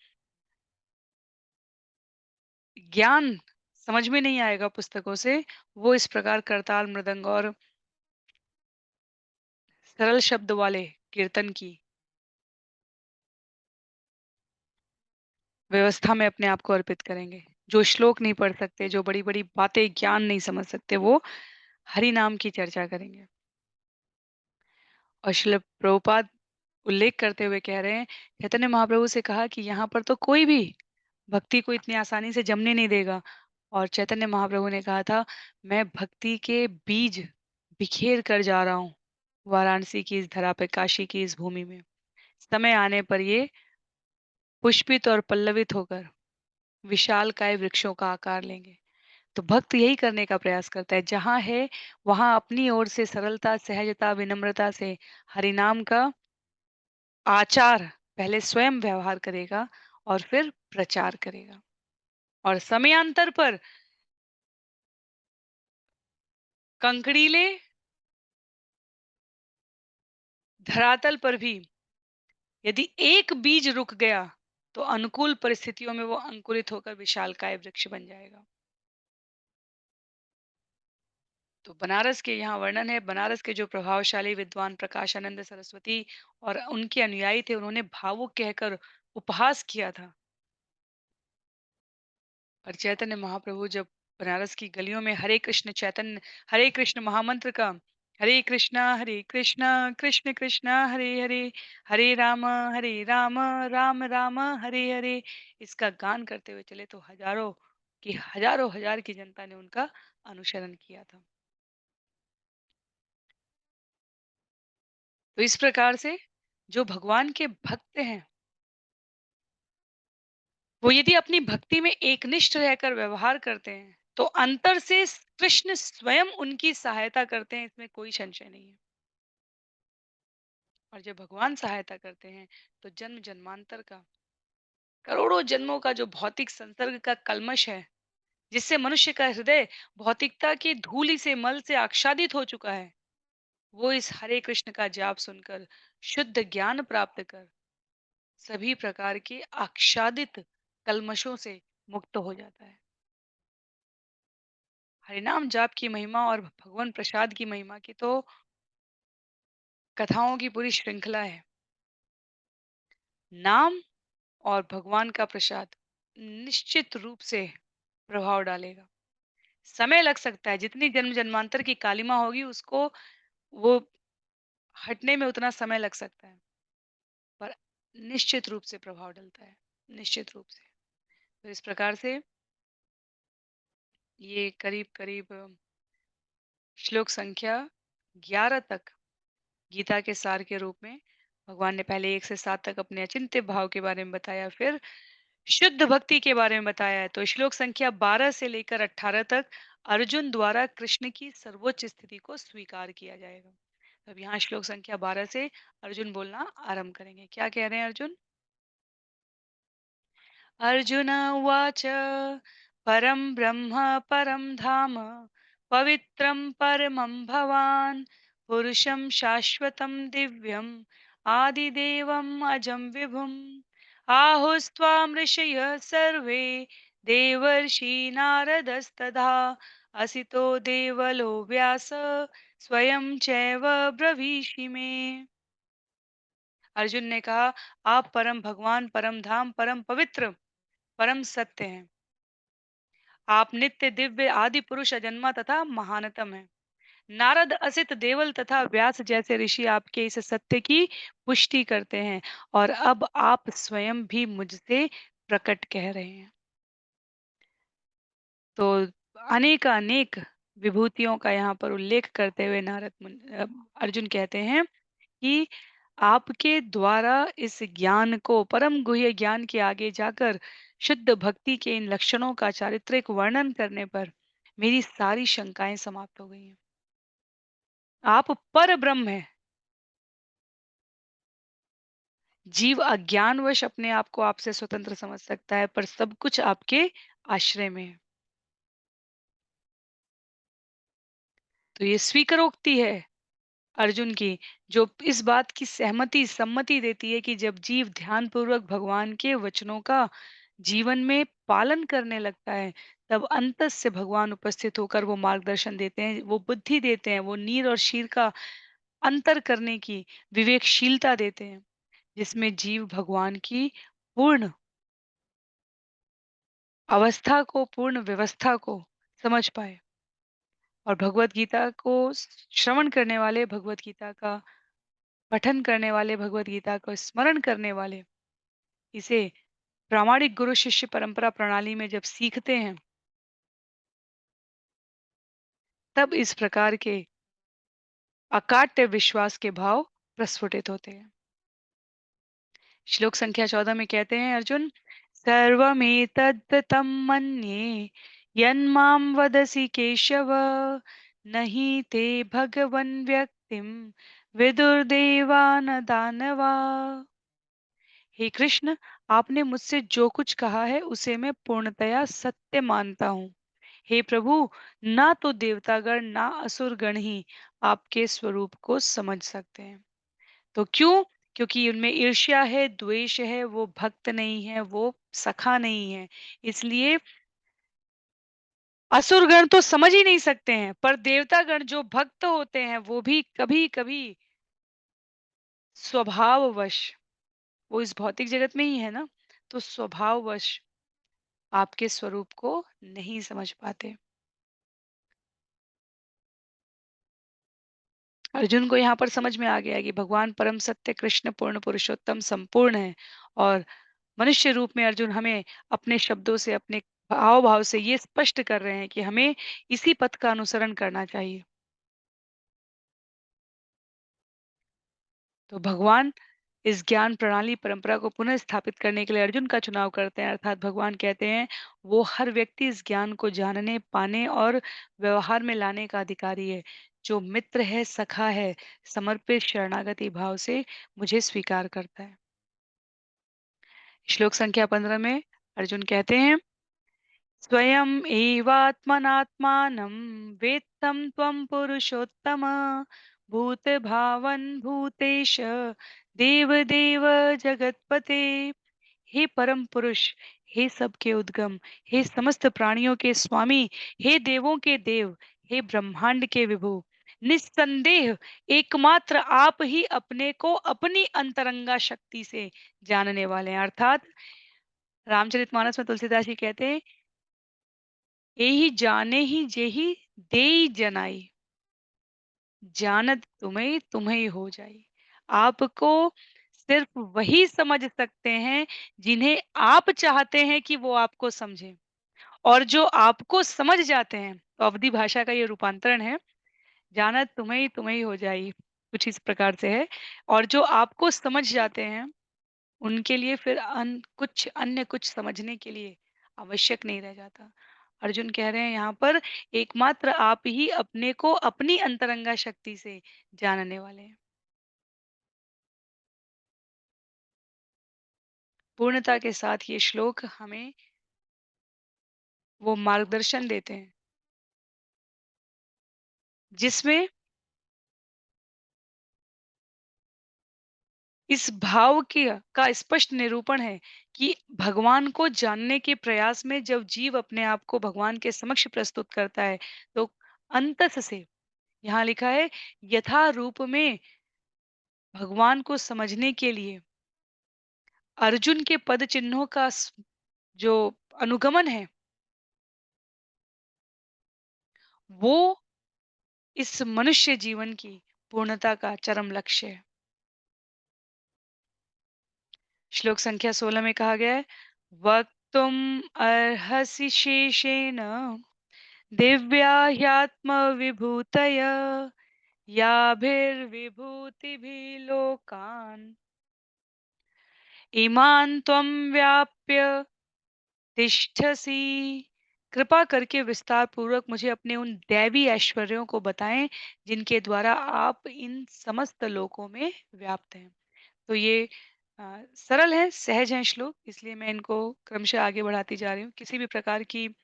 ज्ञान समझ में नहीं आएगा पुस्तकों से, वो इस प्रकार करताल, मृदंग और सरल शब्द वाले कीर्तन की व्यवस्था में अपने आप को अर्पित करेंगे। जो श्लोक नहीं पढ़ सकते, जो बड़ी-बड़ी बातें ज्ञान नहीं समझ सकते, वो हरि नाम की चर्चा करेंगे। और श्रील प्रभुपाद उल्लेख करते हुए कह रहे हैं, चैतन्य महाप्रभु से कहा कि यहाँ पर तो कोई भी भक्ति को इतनी आसानी से जमने नहीं देगा। और चैतन्य महाप्रभु ने कहा था, मैं भक्ति के बीज बिखेर कर जा रहा हूँ वाराणसी की इस धरा पे, काशी की इस भूमि में। समय आने पर ये पुष्पित और पल्लवित होकर विशालकाय वृक्षों का आकार लेंगे। तो भक्त यही करने का प्रयास करता है, जहाँ है वहाँ अपनी ओर से सरलता, सहजता, विनम्रता से हरिनाम का आचार पहले स्वयं व्यवहार करेगा और फिर प्रचार करेगा। और समयांतर पर कंकड़ीले धरातल पर भी यदि एक बीज रुक गया, तो अनुकूल परिस्थितियों में वो अंकुरित होकर विशालकाय वृक्ष बन जाएगा। तो बनारस के यहाँ वर्णन है, बनारस के जो प्रभावशाली विद्वान प्रकाशानंद सरस्वती और उनके अनुयायी थे, उन्होंने भावुक कहकर उपहास किया था। और चैतन्य महाप्रभु जब बनारस की गलियों में हरे कृष्ण चैतन्य, हरे कृष्ण महामंत्र का, हरे कृष्णा कृष्ण कृष्ण हरे हरे, हरे राम राम राम हरे हरे, इसका गान करते हुए चले, तो हजारों की हजारों हजार की जनता ने उनका अनुसरण किया था। तो इस प्रकार से जो भगवान के भक्त हैं, वो यदि अपनी भक्ति में एकनिष्ठ रहकर व्यवहार करते हैं, तो अंतर से कृष्ण स्वयं उनकी सहायता करते हैं, इसमें कोई संशय नहीं है। और जब भगवान सहायता करते हैं, तो जन्म जन्मांतर का, करोड़ों जन्मों का जो भौतिक संसर्ग का कल्मश है, जिससे मनुष्य का हृदय भौतिकता की धूलि से मल से आच्छादित हो चुका है, वो इस हरे कृष्ण का जाप सुनकर शुद्ध ज्ञान प्राप्त कर सभी प्रकार के आच्छादित कल्मशों से मुक्त हो जाता है। हरिनाम जाप की महिमा और भगवान प्रसाद की महिमा की तो कथाओं की पूरी श्रृंखला है। नाम और भगवान का प्रसाद निश्चित रूप से प्रभाव डालेगा। समय लग सकता है, जितनी जन्म जन्मांतर की कालिमा होगी उसको वो हटने में उतना समय लग सकता है, पर निश्चित रूप से प्रभाव डलता है, निश्चित रूप से। तो इस प्रकार से ये करीब-करीब श्लोक संख्या 11 तक गीता के सार के रूप में भगवान ने पहले 1 से 7 तक अपने अचिंत्य भाव के बारे में बताया, फिर शुद्ध भक्ति के बारे में बताया है। तो श्लोक संख्या 12 से लेकर 18 तक अर्जुन द्वारा कृष्ण की सर्वोच्च स्थिति को स्वीकार किया जाएगा। अब यहाँ श्लोक संख्या 12 से अर्जुन बोलना आरंभ करेंगे। क्या कह रहे हैं अर्जुन? अर्जुन उवाच परं ब्रह्म परं धाम पवित्रं परमं भवान् पुरुषं शाश्वतं दिव्यम् आदिदेवम् अजं विभुम् आहुस्त्वां ऋषयः सर्वे देवर्षि नारदस्तथा असितो देवलो व्यास स्वयं चैव ब्रवीषि मे। अर्जुन ने कहा, आप परम भगवान, परम धाम, परम पवित्र, परम सत्य हैं। आप नित्य दिव्य आदि पुरुष अजन्मा तथा महानतम हैं। नारद असित देवल तथा व्यास जैसे ऋषि आपके इस सत्य की पुष्टि करते हैं और अब आप स्वयं भी मुझसे प्रकट कह रहे हैं। तो अनेक विभूतियों का यहाँ पर उल्लेख करते हुए अर्जुन कहते हैं कि आपके द्वारा इस ज्ञान को परम गुह्य ज्ञान के आगे जाकर शुद्ध भक्ति के इन लक्षणों का चारित्रिक वर्णन करने पर मेरी सारी शंकाएं समाप्त हो गई हैं। आप पर ब्रह्म हैं। जीव अज्ञानवश अपने आप को आपसे स्वतंत्र समझ सकता है, पर सब कुछ आपके आश्रय में है। तो ये स्वीकारोक्ति है अर्जुन की, जो इस बात की सम्मति देती है कि जब जीव ध्यान पूर्वक भगवान के वचनों का जीवन में पालन करने लगता है, तब अंतस से भगवान उपस्थित होकर वो मार्गदर्शन देते हैं, वो बुद्धि देते हैं, वो नीर और शीर का अंतर करने की विवेकशीलता देते हैं, जिसमें जीव भगवान की पूर्ण अवस्था को, पूर्ण व्यवस्था को समझ पाए और भगवत गीता को श्रवण करने वाले, भगवत गीता का पठन करने वाले, भगवत गीता को स्मरण करने वाले इसे प्रामाणिक गुरु शिष्य परंपरा प्रणाली में जब सीखते हैं, तब इस प्रकार के अकाट्य विश्वास के भाव प्रस्फुटित होते हैं। श्लोक संख्या 14 में कहते हैं अर्जुन, सर्वमेतद् मन्ये यन्मां वदसि केशव नहि ते भगवन् व्यक्तिं विदुर्देवा न दानवा। हे कृष्ण, आपने मुझसे जो कुछ कहा है उसे मैं पूर्णतया सत्य मानता हूँ। हे प्रभु, ना तो देवतागण ना असुरगण ही आपके स्वरूप को समझ सकते हैं। तो क्यों? क्योंकि उनमें ईर्ष्या है, द्वेष है, वो भक्त नहीं है, वो सखा नहीं है। इसलिए असुरगण तो समझ ही नहीं सकते हैं, पर देवतागण जो भक्त होते हैं वो भी कभी-कभी स्वभाववश, वो इस भौतिक जगत में ही है ना, तो स्वभाववश आपके स्वरूप को नहीं समझ पाते। अर्जुन को यहाँ पर समझ में आ गया कि भगवान परम सत्य कृष्ण पूर्ण पुरुषोत्तम संपूर्ण है और मनुष्य रूप में अर्जुन हमें अपने शब्दों से, अपने हाव भाव से ये स्पष्ट कर रहे हैं कि हमें इसी पथ का अनुसरण करना चाहिए। तो भगवान इस ज्ञान प्रणाली परंपरा को पुनः स्थापित करने के लिए अर्जुन का चुनाव करते हैं, अर्थात भगवान कहते हैं वो हर व्यक्ति इस ज्ञान को जानने, पाने और व्यवहार में लाने का अधिकारी है, जो मित्र है, सखा है, समर्पित शरणागति भाव से मुझे स्वीकार करता है। श्लोक संख्या 15 में अर्जुन कहते हैं, स्वयम् एवात्मनात्मानं वेत्तं त्वं पुरुषोत्तम भूतभावन भूतेश देवदेव जगतपते। हे परम पुरुष, हे सबके उद्गम, हे समस्त प्राणियों के स्वामी, हे देवों के देव, हे ब्रह्मांड के विभु, निस्संदेह एकमात्र आप ही अपने को अपनी अंतरंगा शक्ति से जानने वाले हैं। अर्थात रामचरितमानस में तुलसीदास जी कहते हैं, "एहि जाने ही जेहि देई जनाई, जानत तुम्हें तुम्हें हो जाई।" आपको सिर्फ वही समझ सकते हैं जिन्हें आप चाहते हैं कि वो आपको समझें, और जो आपको समझ जाते हैं, तो अवधि भाषा का ये रूपांतरण है, जानत तुम्हें ही हो जाई, कुछ इस प्रकार से है। और जो आपको समझ जाते हैं, उनके लिए फिर कुछ अन्य कुछ समझने के लिए आवश्यक नहीं रह जाता। अर्जुन कह रहे हैं यहाँ पर, एकमात्र आप ही अपने को अपनी अंतरंगा शक्ति से जानने वाले हैं। पूर्णता के साथ ये श्लोक हमें वो मार्गदर्शन देते हैं, जिसमें इस भाव की का स्पष्ट निरूपण है कि भगवान को जानने के प्रयास में जब जीव अपने आप को भगवान के समक्ष प्रस्तुत करता है, तो अंतस से, यहाँ लिखा है, यथा रूप में भगवान को समझने के लिए अर्जुन के पद चिन्हों का जो अनुगमन है, वो इस मनुष्य जीवन की पूर्णता का चरम लक्ष्य है। श्लोक संख्या 16 में कहा गया है, वक्तुम अर्हसि शेषेण दिव्या ह्यात्मविभूतय याभिर्विभूतिभिः लोकान् इमान् त्वं व्याप्य तिष्ठसि। कृपा करके विस्तार पूर्वक मुझे अपने उन दैवी ऐश्वर्यों को बताएं जिनके द्वारा आप इन समस्त लोकों में व्याप्त हैं। तो ये सरल है, सहज है श्लोक, इसलिए मैं इनको क्रमशः आगे बढ़ाती जा रही हूँ। किसी भी प्रकार की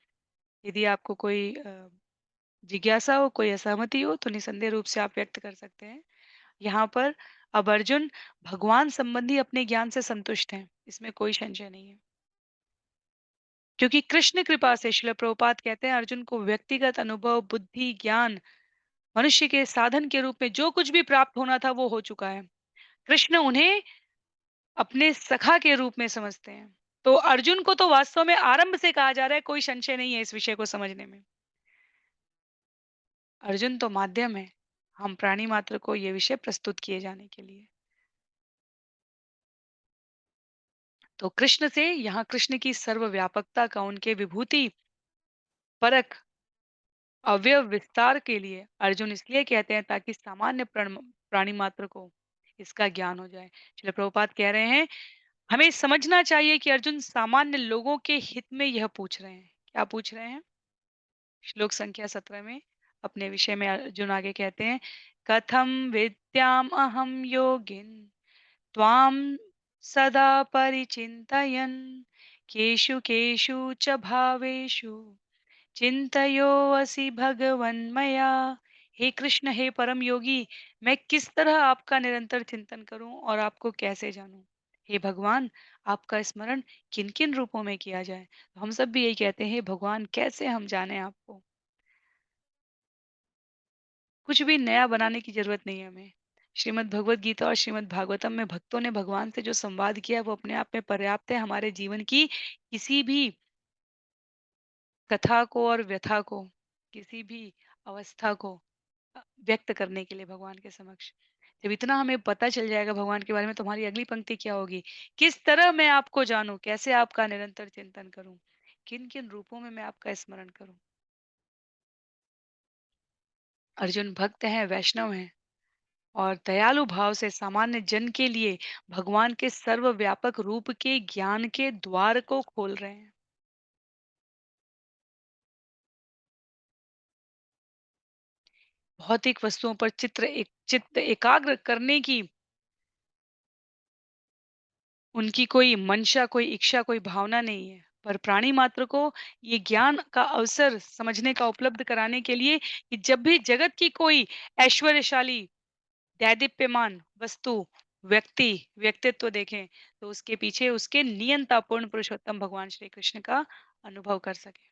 यदि आपको कोई जिज्ञासा हो, कोई असहमति हो, तो निसंदेह रूप से आप व्यक्त कर सकते हैं। यहाँ पर अब अर्जुन भगवान संबंधी अपने ज्ञान से संतुष्ट हैं, इसमें कोई संशय नहीं है। क्योंकि कृष्ण कृपा से, श्रील प्रभुपाद कहते हैं, अर्जुन को व्यक्तिगत अनुभव, बुद्धि, ज्ञान, मनुष्य के साधन के रूप में जो कुछ भी प्राप्त होना था वो हो चुका है। कृष्ण उन्हें अपने सखा के रूप में समझते हैं। तो अर्जुन को तो वास्तव में आरंभ से कहा जा रहा है, कोई संशय नहीं है इस विषय को समझने में। अर्जुन तो माध्यम है, हम प्राणी मात्र को ये विषय प्रस्तुत किए जाने के लिए। तो कृष्ण से यहाँ कृष्ण की सर्वव्यापकता का, उनके विभूति परक अवयव विस्तार के लिए अर्जुन इसलिए कहते हैं ताकि सामान्य प्राणी मात्र को इसका ज्ञान हो जाए। श्रील प्रभुपाद कह रहे हैं, हमें समझना चाहिए कि अर्जुन सामान्य लोगों के हित में यह पूछ रहे हैं। क्या पूछ रहे हैं? श्लोक संख्या 17 में अपने विषय में अर्जुन आगे कहते हैं, कथम विद्याम अहम योगिन त्वाम सदा परिचिन्तयन् केषु केषु च भावेषु चिंतयोऽसि भगवन्मया। हे कृष्ण, हे परम योगी, मैं किस तरह आपका निरंतर चिंतन करूं और आपको कैसे जानूं? हे भगवान, आपका स्मरण किन किन रूपों में किया जाए? तो हम सब भी यही कहते हैं, हे भगवान, कैसे हम जाने आपको? कुछ भी नया बनाने की जरूरत नहीं है हमें। श्रीमद् भगवत गीता और श्रीमद् भागवतम में भक्तों ने भगवान से जो संवाद किया, वो अपने आप में पर्याप्त है हमारे जीवन की किसी भी कथा को और व्यथा को, किसी भी अवस्था को व्यक्त करने के लिए भगवान के समक्ष। जब इतना हमें पता चल जाएगा भगवान के बारे में, तुम्हारी अगली पंक्ति क्या होगी? किस तरह मैं आपको जानूं, कैसे आपका निरंतर चिंतन करूं, किन किन रूपों में मैं आपका स्मरण करूं। अर्जुन भक्त हैं, वैष्णव हैं, और दयालु भाव से सामान्य जन के लिए भगवान के सर्वव्यापक रूप के ज्ञान के द्वार को खोल रहे हैं। भौतिक वस्तुओं पर चित्त एकाग्र करने की उनकी कोई मंशा, कोई इच्छा, कोई भावना नहीं है। पर प्राणी मात्र को ये ज्ञान का अवसर समझने का उपलब्ध कराने के लिए कि जब भी जगत की कोई ऐश्वर्यशाली, दैदीप्यमान वस्तु, व्यक्ति, व्यक्तित्व देखें, तो उसके पीछे उसके नियंतापूर्ण पुरुषोत्तम भगवान श्री कृष्ण का अनुभव कर सकें।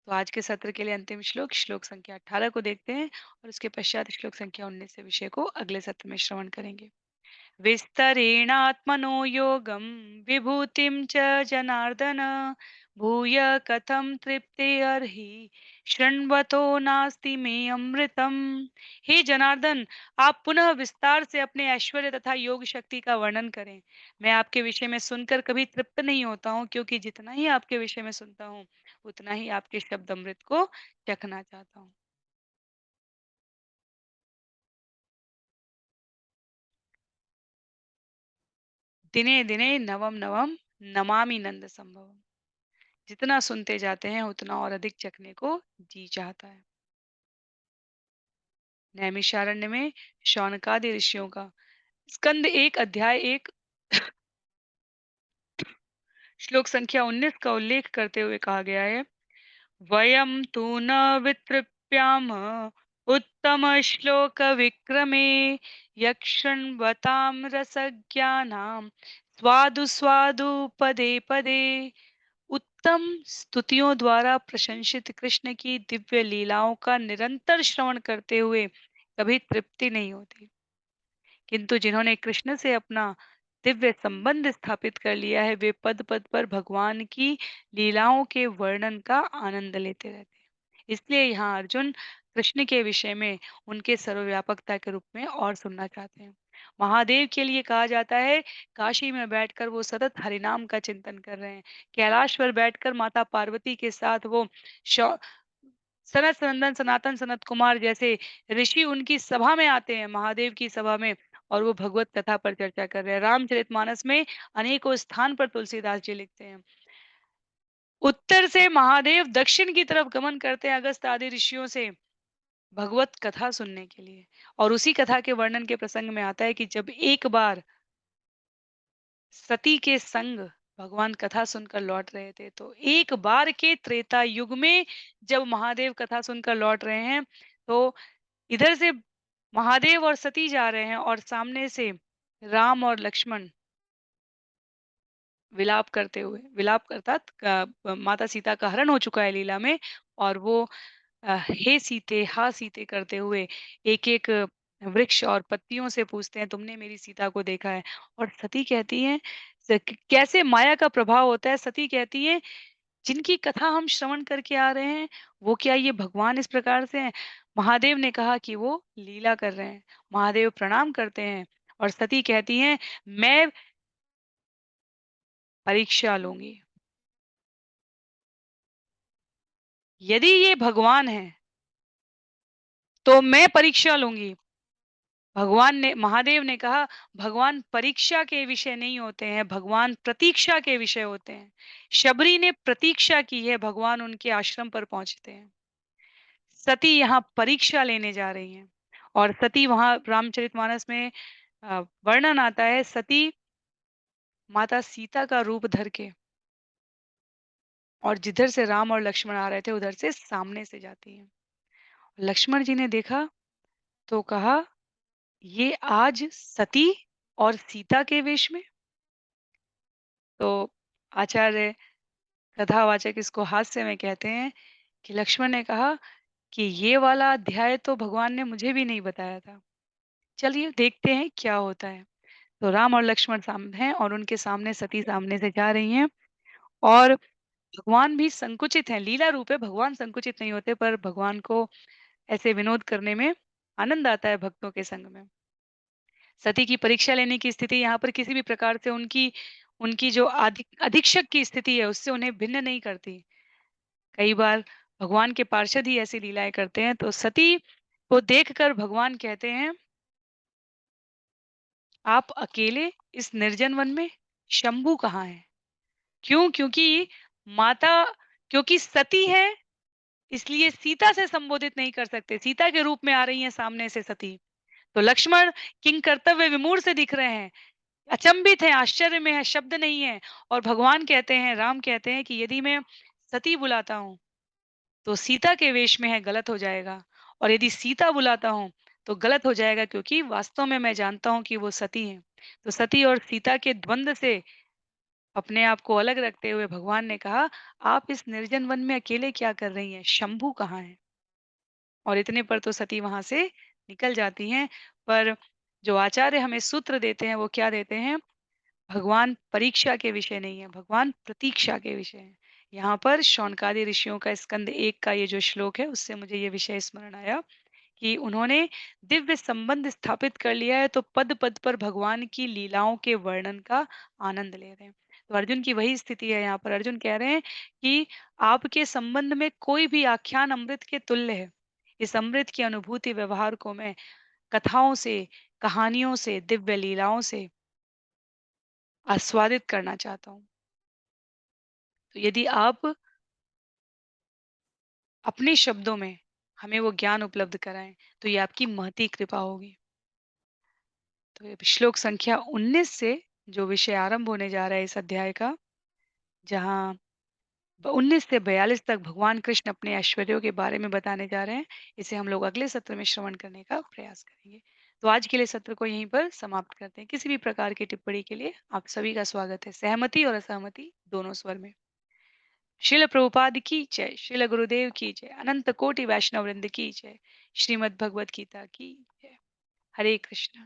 तो आज के सत्र के लिए अंतिम श्लोक, श्लोक संख्या 18 को देखते हैं और उसके पश्चात श्लोक संख्या 19 से विषय को अगले सत्र में श्रवण करेंगे। विस्तरेणात्मनो योगं विभूतिं च जनार्दन भूय कथं तृप्तिर्हि शृण्वतो नास्ति मे अमृतम। हे जनार्दन, आप पुनः विस्तार से अपने ऐश्वर्य तथा योग शक्ति का वर्णन करें। मैं आपके विषय में सुनकर कभी तृप्त नहीं होता हूँ, क्योंकि जितना ही आपके विषय में सुनता हूँ उतना ही आपके शब्द अमृत को चखना चाहता हूँ। दिने दिने नवम नवम नमामि नंद संभवम। जितना सुनते जाते हैं उतना और अधिक चखने को जी चाहता है। नैमिषारण्य में शौनकादि ऋषियों का स्कंद 1 अध्याय 1 श्लोक संख्या 19 का उल्लेख करते हुए कहा गया है, वयम तु न वितृप्याम उत्तम श्लोक विक्रमे यक्षण्वतां रसज्ञानां स्वादु स्वादु पदे पदे। उत्तम स्तुतियों द्वारा प्रशंसित कृष्ण की दिव्य लीलाओं का निरंतर श्रवण करते हुए कभी तृप्ति नहीं होती, किंतु जिन्होंने कृष्ण से अपना दिव्य संबंध स्थापित कर लिया है, वे पद पद पर भगवान की लीलाओं के वर्णन का आनंद लेते रहते हैं। इसलिए यहाँ अर्जुन कृष्ण के विषय में उनके सर्वव्यापकता के रूप में और सुनना चाहते हैं। महादेव के लिए कहा जाता है, काशी में बैठकर वो सतत हरिनाम का चिंतन कर रहे हैं। कैलाश पर बैठकर माता पार्वती के साथ वो शौ- सनत सनंदन सनातन सनत कुमार जैसे ऋषि उनकी सभा में आते हैं, महादेव की सभा में, और वो भगवत कथा पर चर्चा कर रहे हैं। रामचरितमानस में अनेकों स्थान पर तुलसीदास जी लिखते हैं, उत्तर से महादेव दक्षिण की तरफ गमन करते हैं अगस्त आदि ऋषियों से भगवत कथा सुनने के लिए। और उसी कथा के वर्णन के प्रसंग में आता है कि जब एक बार सती के संग भगवान कथा सुनकर लौट रहे थे, तो एक बार के त्रेता युग में जब महादेव कथा सुनकर लौट रहे हैं, तो इधर से महादेव और सती जा रहे हैं और सामने से राम और लक्ष्मण विलाप करते हुए, विलाप अर्थात माता सीता का हरण हो चुका है लीला में, और वो हे सीते हा सीते करते हुए एक एक वृक्ष और पत्तियों से पूछते हैं, तुमने मेरी सीता को देखा है? और सती कहती है, कैसे माया का प्रभाव होता है। सती कहती है, जिनकी कथा हम श्रवण करके आ रहे हैं, वो क्या ये भगवान इस प्रकार से हैं? महादेव ने कहा कि वो लीला कर रहे हैं। महादेव प्रणाम करते हैं और सती कहती हैं, मैं परीक्षा लूंगी। यदि ये भगवान है तो मैं परीक्षा लूंगी। भगवान ने, महादेव ने कहा, भगवान परीक्षा के विषय नहीं होते हैं, भगवान प्रतीक्षा के विषय होते हैं। शबरी ने प्रतीक्षा की है, भगवान उनके आश्रम पर पहुंचते हैं। सती यहाँ परीक्षा लेने जा रही हैं, और सती वहां रामचरितमानस में वर्णन आता है, सती माता सीता का रूप धर के, और जिधर से राम और लक्ष्मण आ रहे थे उधर से सामने से जाती हैं। लक्ष्मण जी ने देखा तो कहा, ये आज सती और सीता के वेश में। तो आचार्य कथावाचक इसको हास्य में कहते हैं कि लक्ष्मण ने कहा कि ये वाला अध्याय तो भगवान ने मुझे भी नहीं बताया था। चलिए देखते हैं क्या होता है। तो राम और लक्ष्मण सामने हैं और उनके सामने सती सामने से जा रही हैं, और भगवान भी संकुचित हैं। लीला रूप है, भगवान संकुचित नहीं होते, पर भगवान को ऐसे विनोद करने में आनंद आता है भक्तों के संग में। सती की परीक्षा लेने की स्थिति यहाँ पर किसी भी प्रकार से उनकी उनकी जो अधीक्षक की स्थिति है उससे उन्हें भिन्न नहीं करती। कई बार भगवान के पार्षद ही ऐसी लीलाएं करते हैं। तो सती को देखकर भगवान कहते हैं, आप अकेले इस निर्जन वन में, शंभू कहाँ है? क्यों? क्योंकि माता, क्योंकि सती है, इसलिए सीता से संबोधित नहीं कर सकते। सीता के रूप में आ रही हैं सामने से सती। तो लक्ष्मण किंग कर्तव्य विमूढ़ से दिख रहे हैं। अचंभित हैं, आश्चर्य में हैं, शब्द नहीं है। और भगवान कहते हैं, राम कहते हैं कि यदि मैं सती बुलाता हूँ, तो सीता के वेश में है, गलत हो जाएगा। और यदि सीता बुलाता हूँ, तो गलत हो जाएगा, क्योंकि वास्तव में मैं जानता हूँ कि वो सती हैं। तो सती और सीता के द्वंद से अपने आप को अलग रखते हुए भगवान ने कहा, "आप इस निर्जन वन में अकेले क्या कर रही हैं? शंभू कहाँ है?" और इतने पर तो सती वहाँ से निकल जाती हैं। पर जो आचार्य हमें सूत्र देते हैं, वो क्या देते हैं? भगवान परीक्षा के विषय नहीं है, भगवान प्रतीक्षा के विषय हैं। यहाँ पर शौनकादि ऋषियों का स्कंद 1 का ये जो श्लोक है, उससे मुझे ये विषय स्मरण आया कि उन्होंने दिव्य संबंध स्थापित कर लिया है, तो पद-पद पर भगवान की लीलाओं के वर्णन का आनंद ले रहे हैं। तो अर्जुन की वही स्थिति है यहाँ पर। अर्जुन कह रहे हैं कि आपके संबंध में कोई भी आख्यान अमृत के तुल्य है। इस अमृत की अनुभूति व्यवहार को मैं कथाओं से, कहानियों से, दिव्य लीलाओं से आस्वादित करना चाहता हूँ। तो यदि आप अपने शब्दों में हमें वो ज्ञान उपलब्ध कराएँ, तो ये आपकी महती कृपा होगी। तो ये श्लोक संख्या 19 से जो विषय आरंभ होने जा रहा है इस अध्याय का, जहाँ 19 से 42 तक भगवान कृष्ण अपने ऐश्वर्यों के बारे में बताने जा रहे हैं। इसे हम लोग अगले सत्र में श्रवण करने का प्रयास करेंगे। तो आज के लिए सत्र को यहीं पर समाप्त करते हैं। किसी भी प्रकार की टिप्पणी के लिए आप सभी का स्वागत है। सहमति और असहमति दोनों स्वर में। शिल प्रभुपाद की जय, शिल गुरुदेव की जय, अनंत कोटि वैष्णव वृंद की जय, श्रीमद् भगवत गीता की जय। हरे कृष्ण।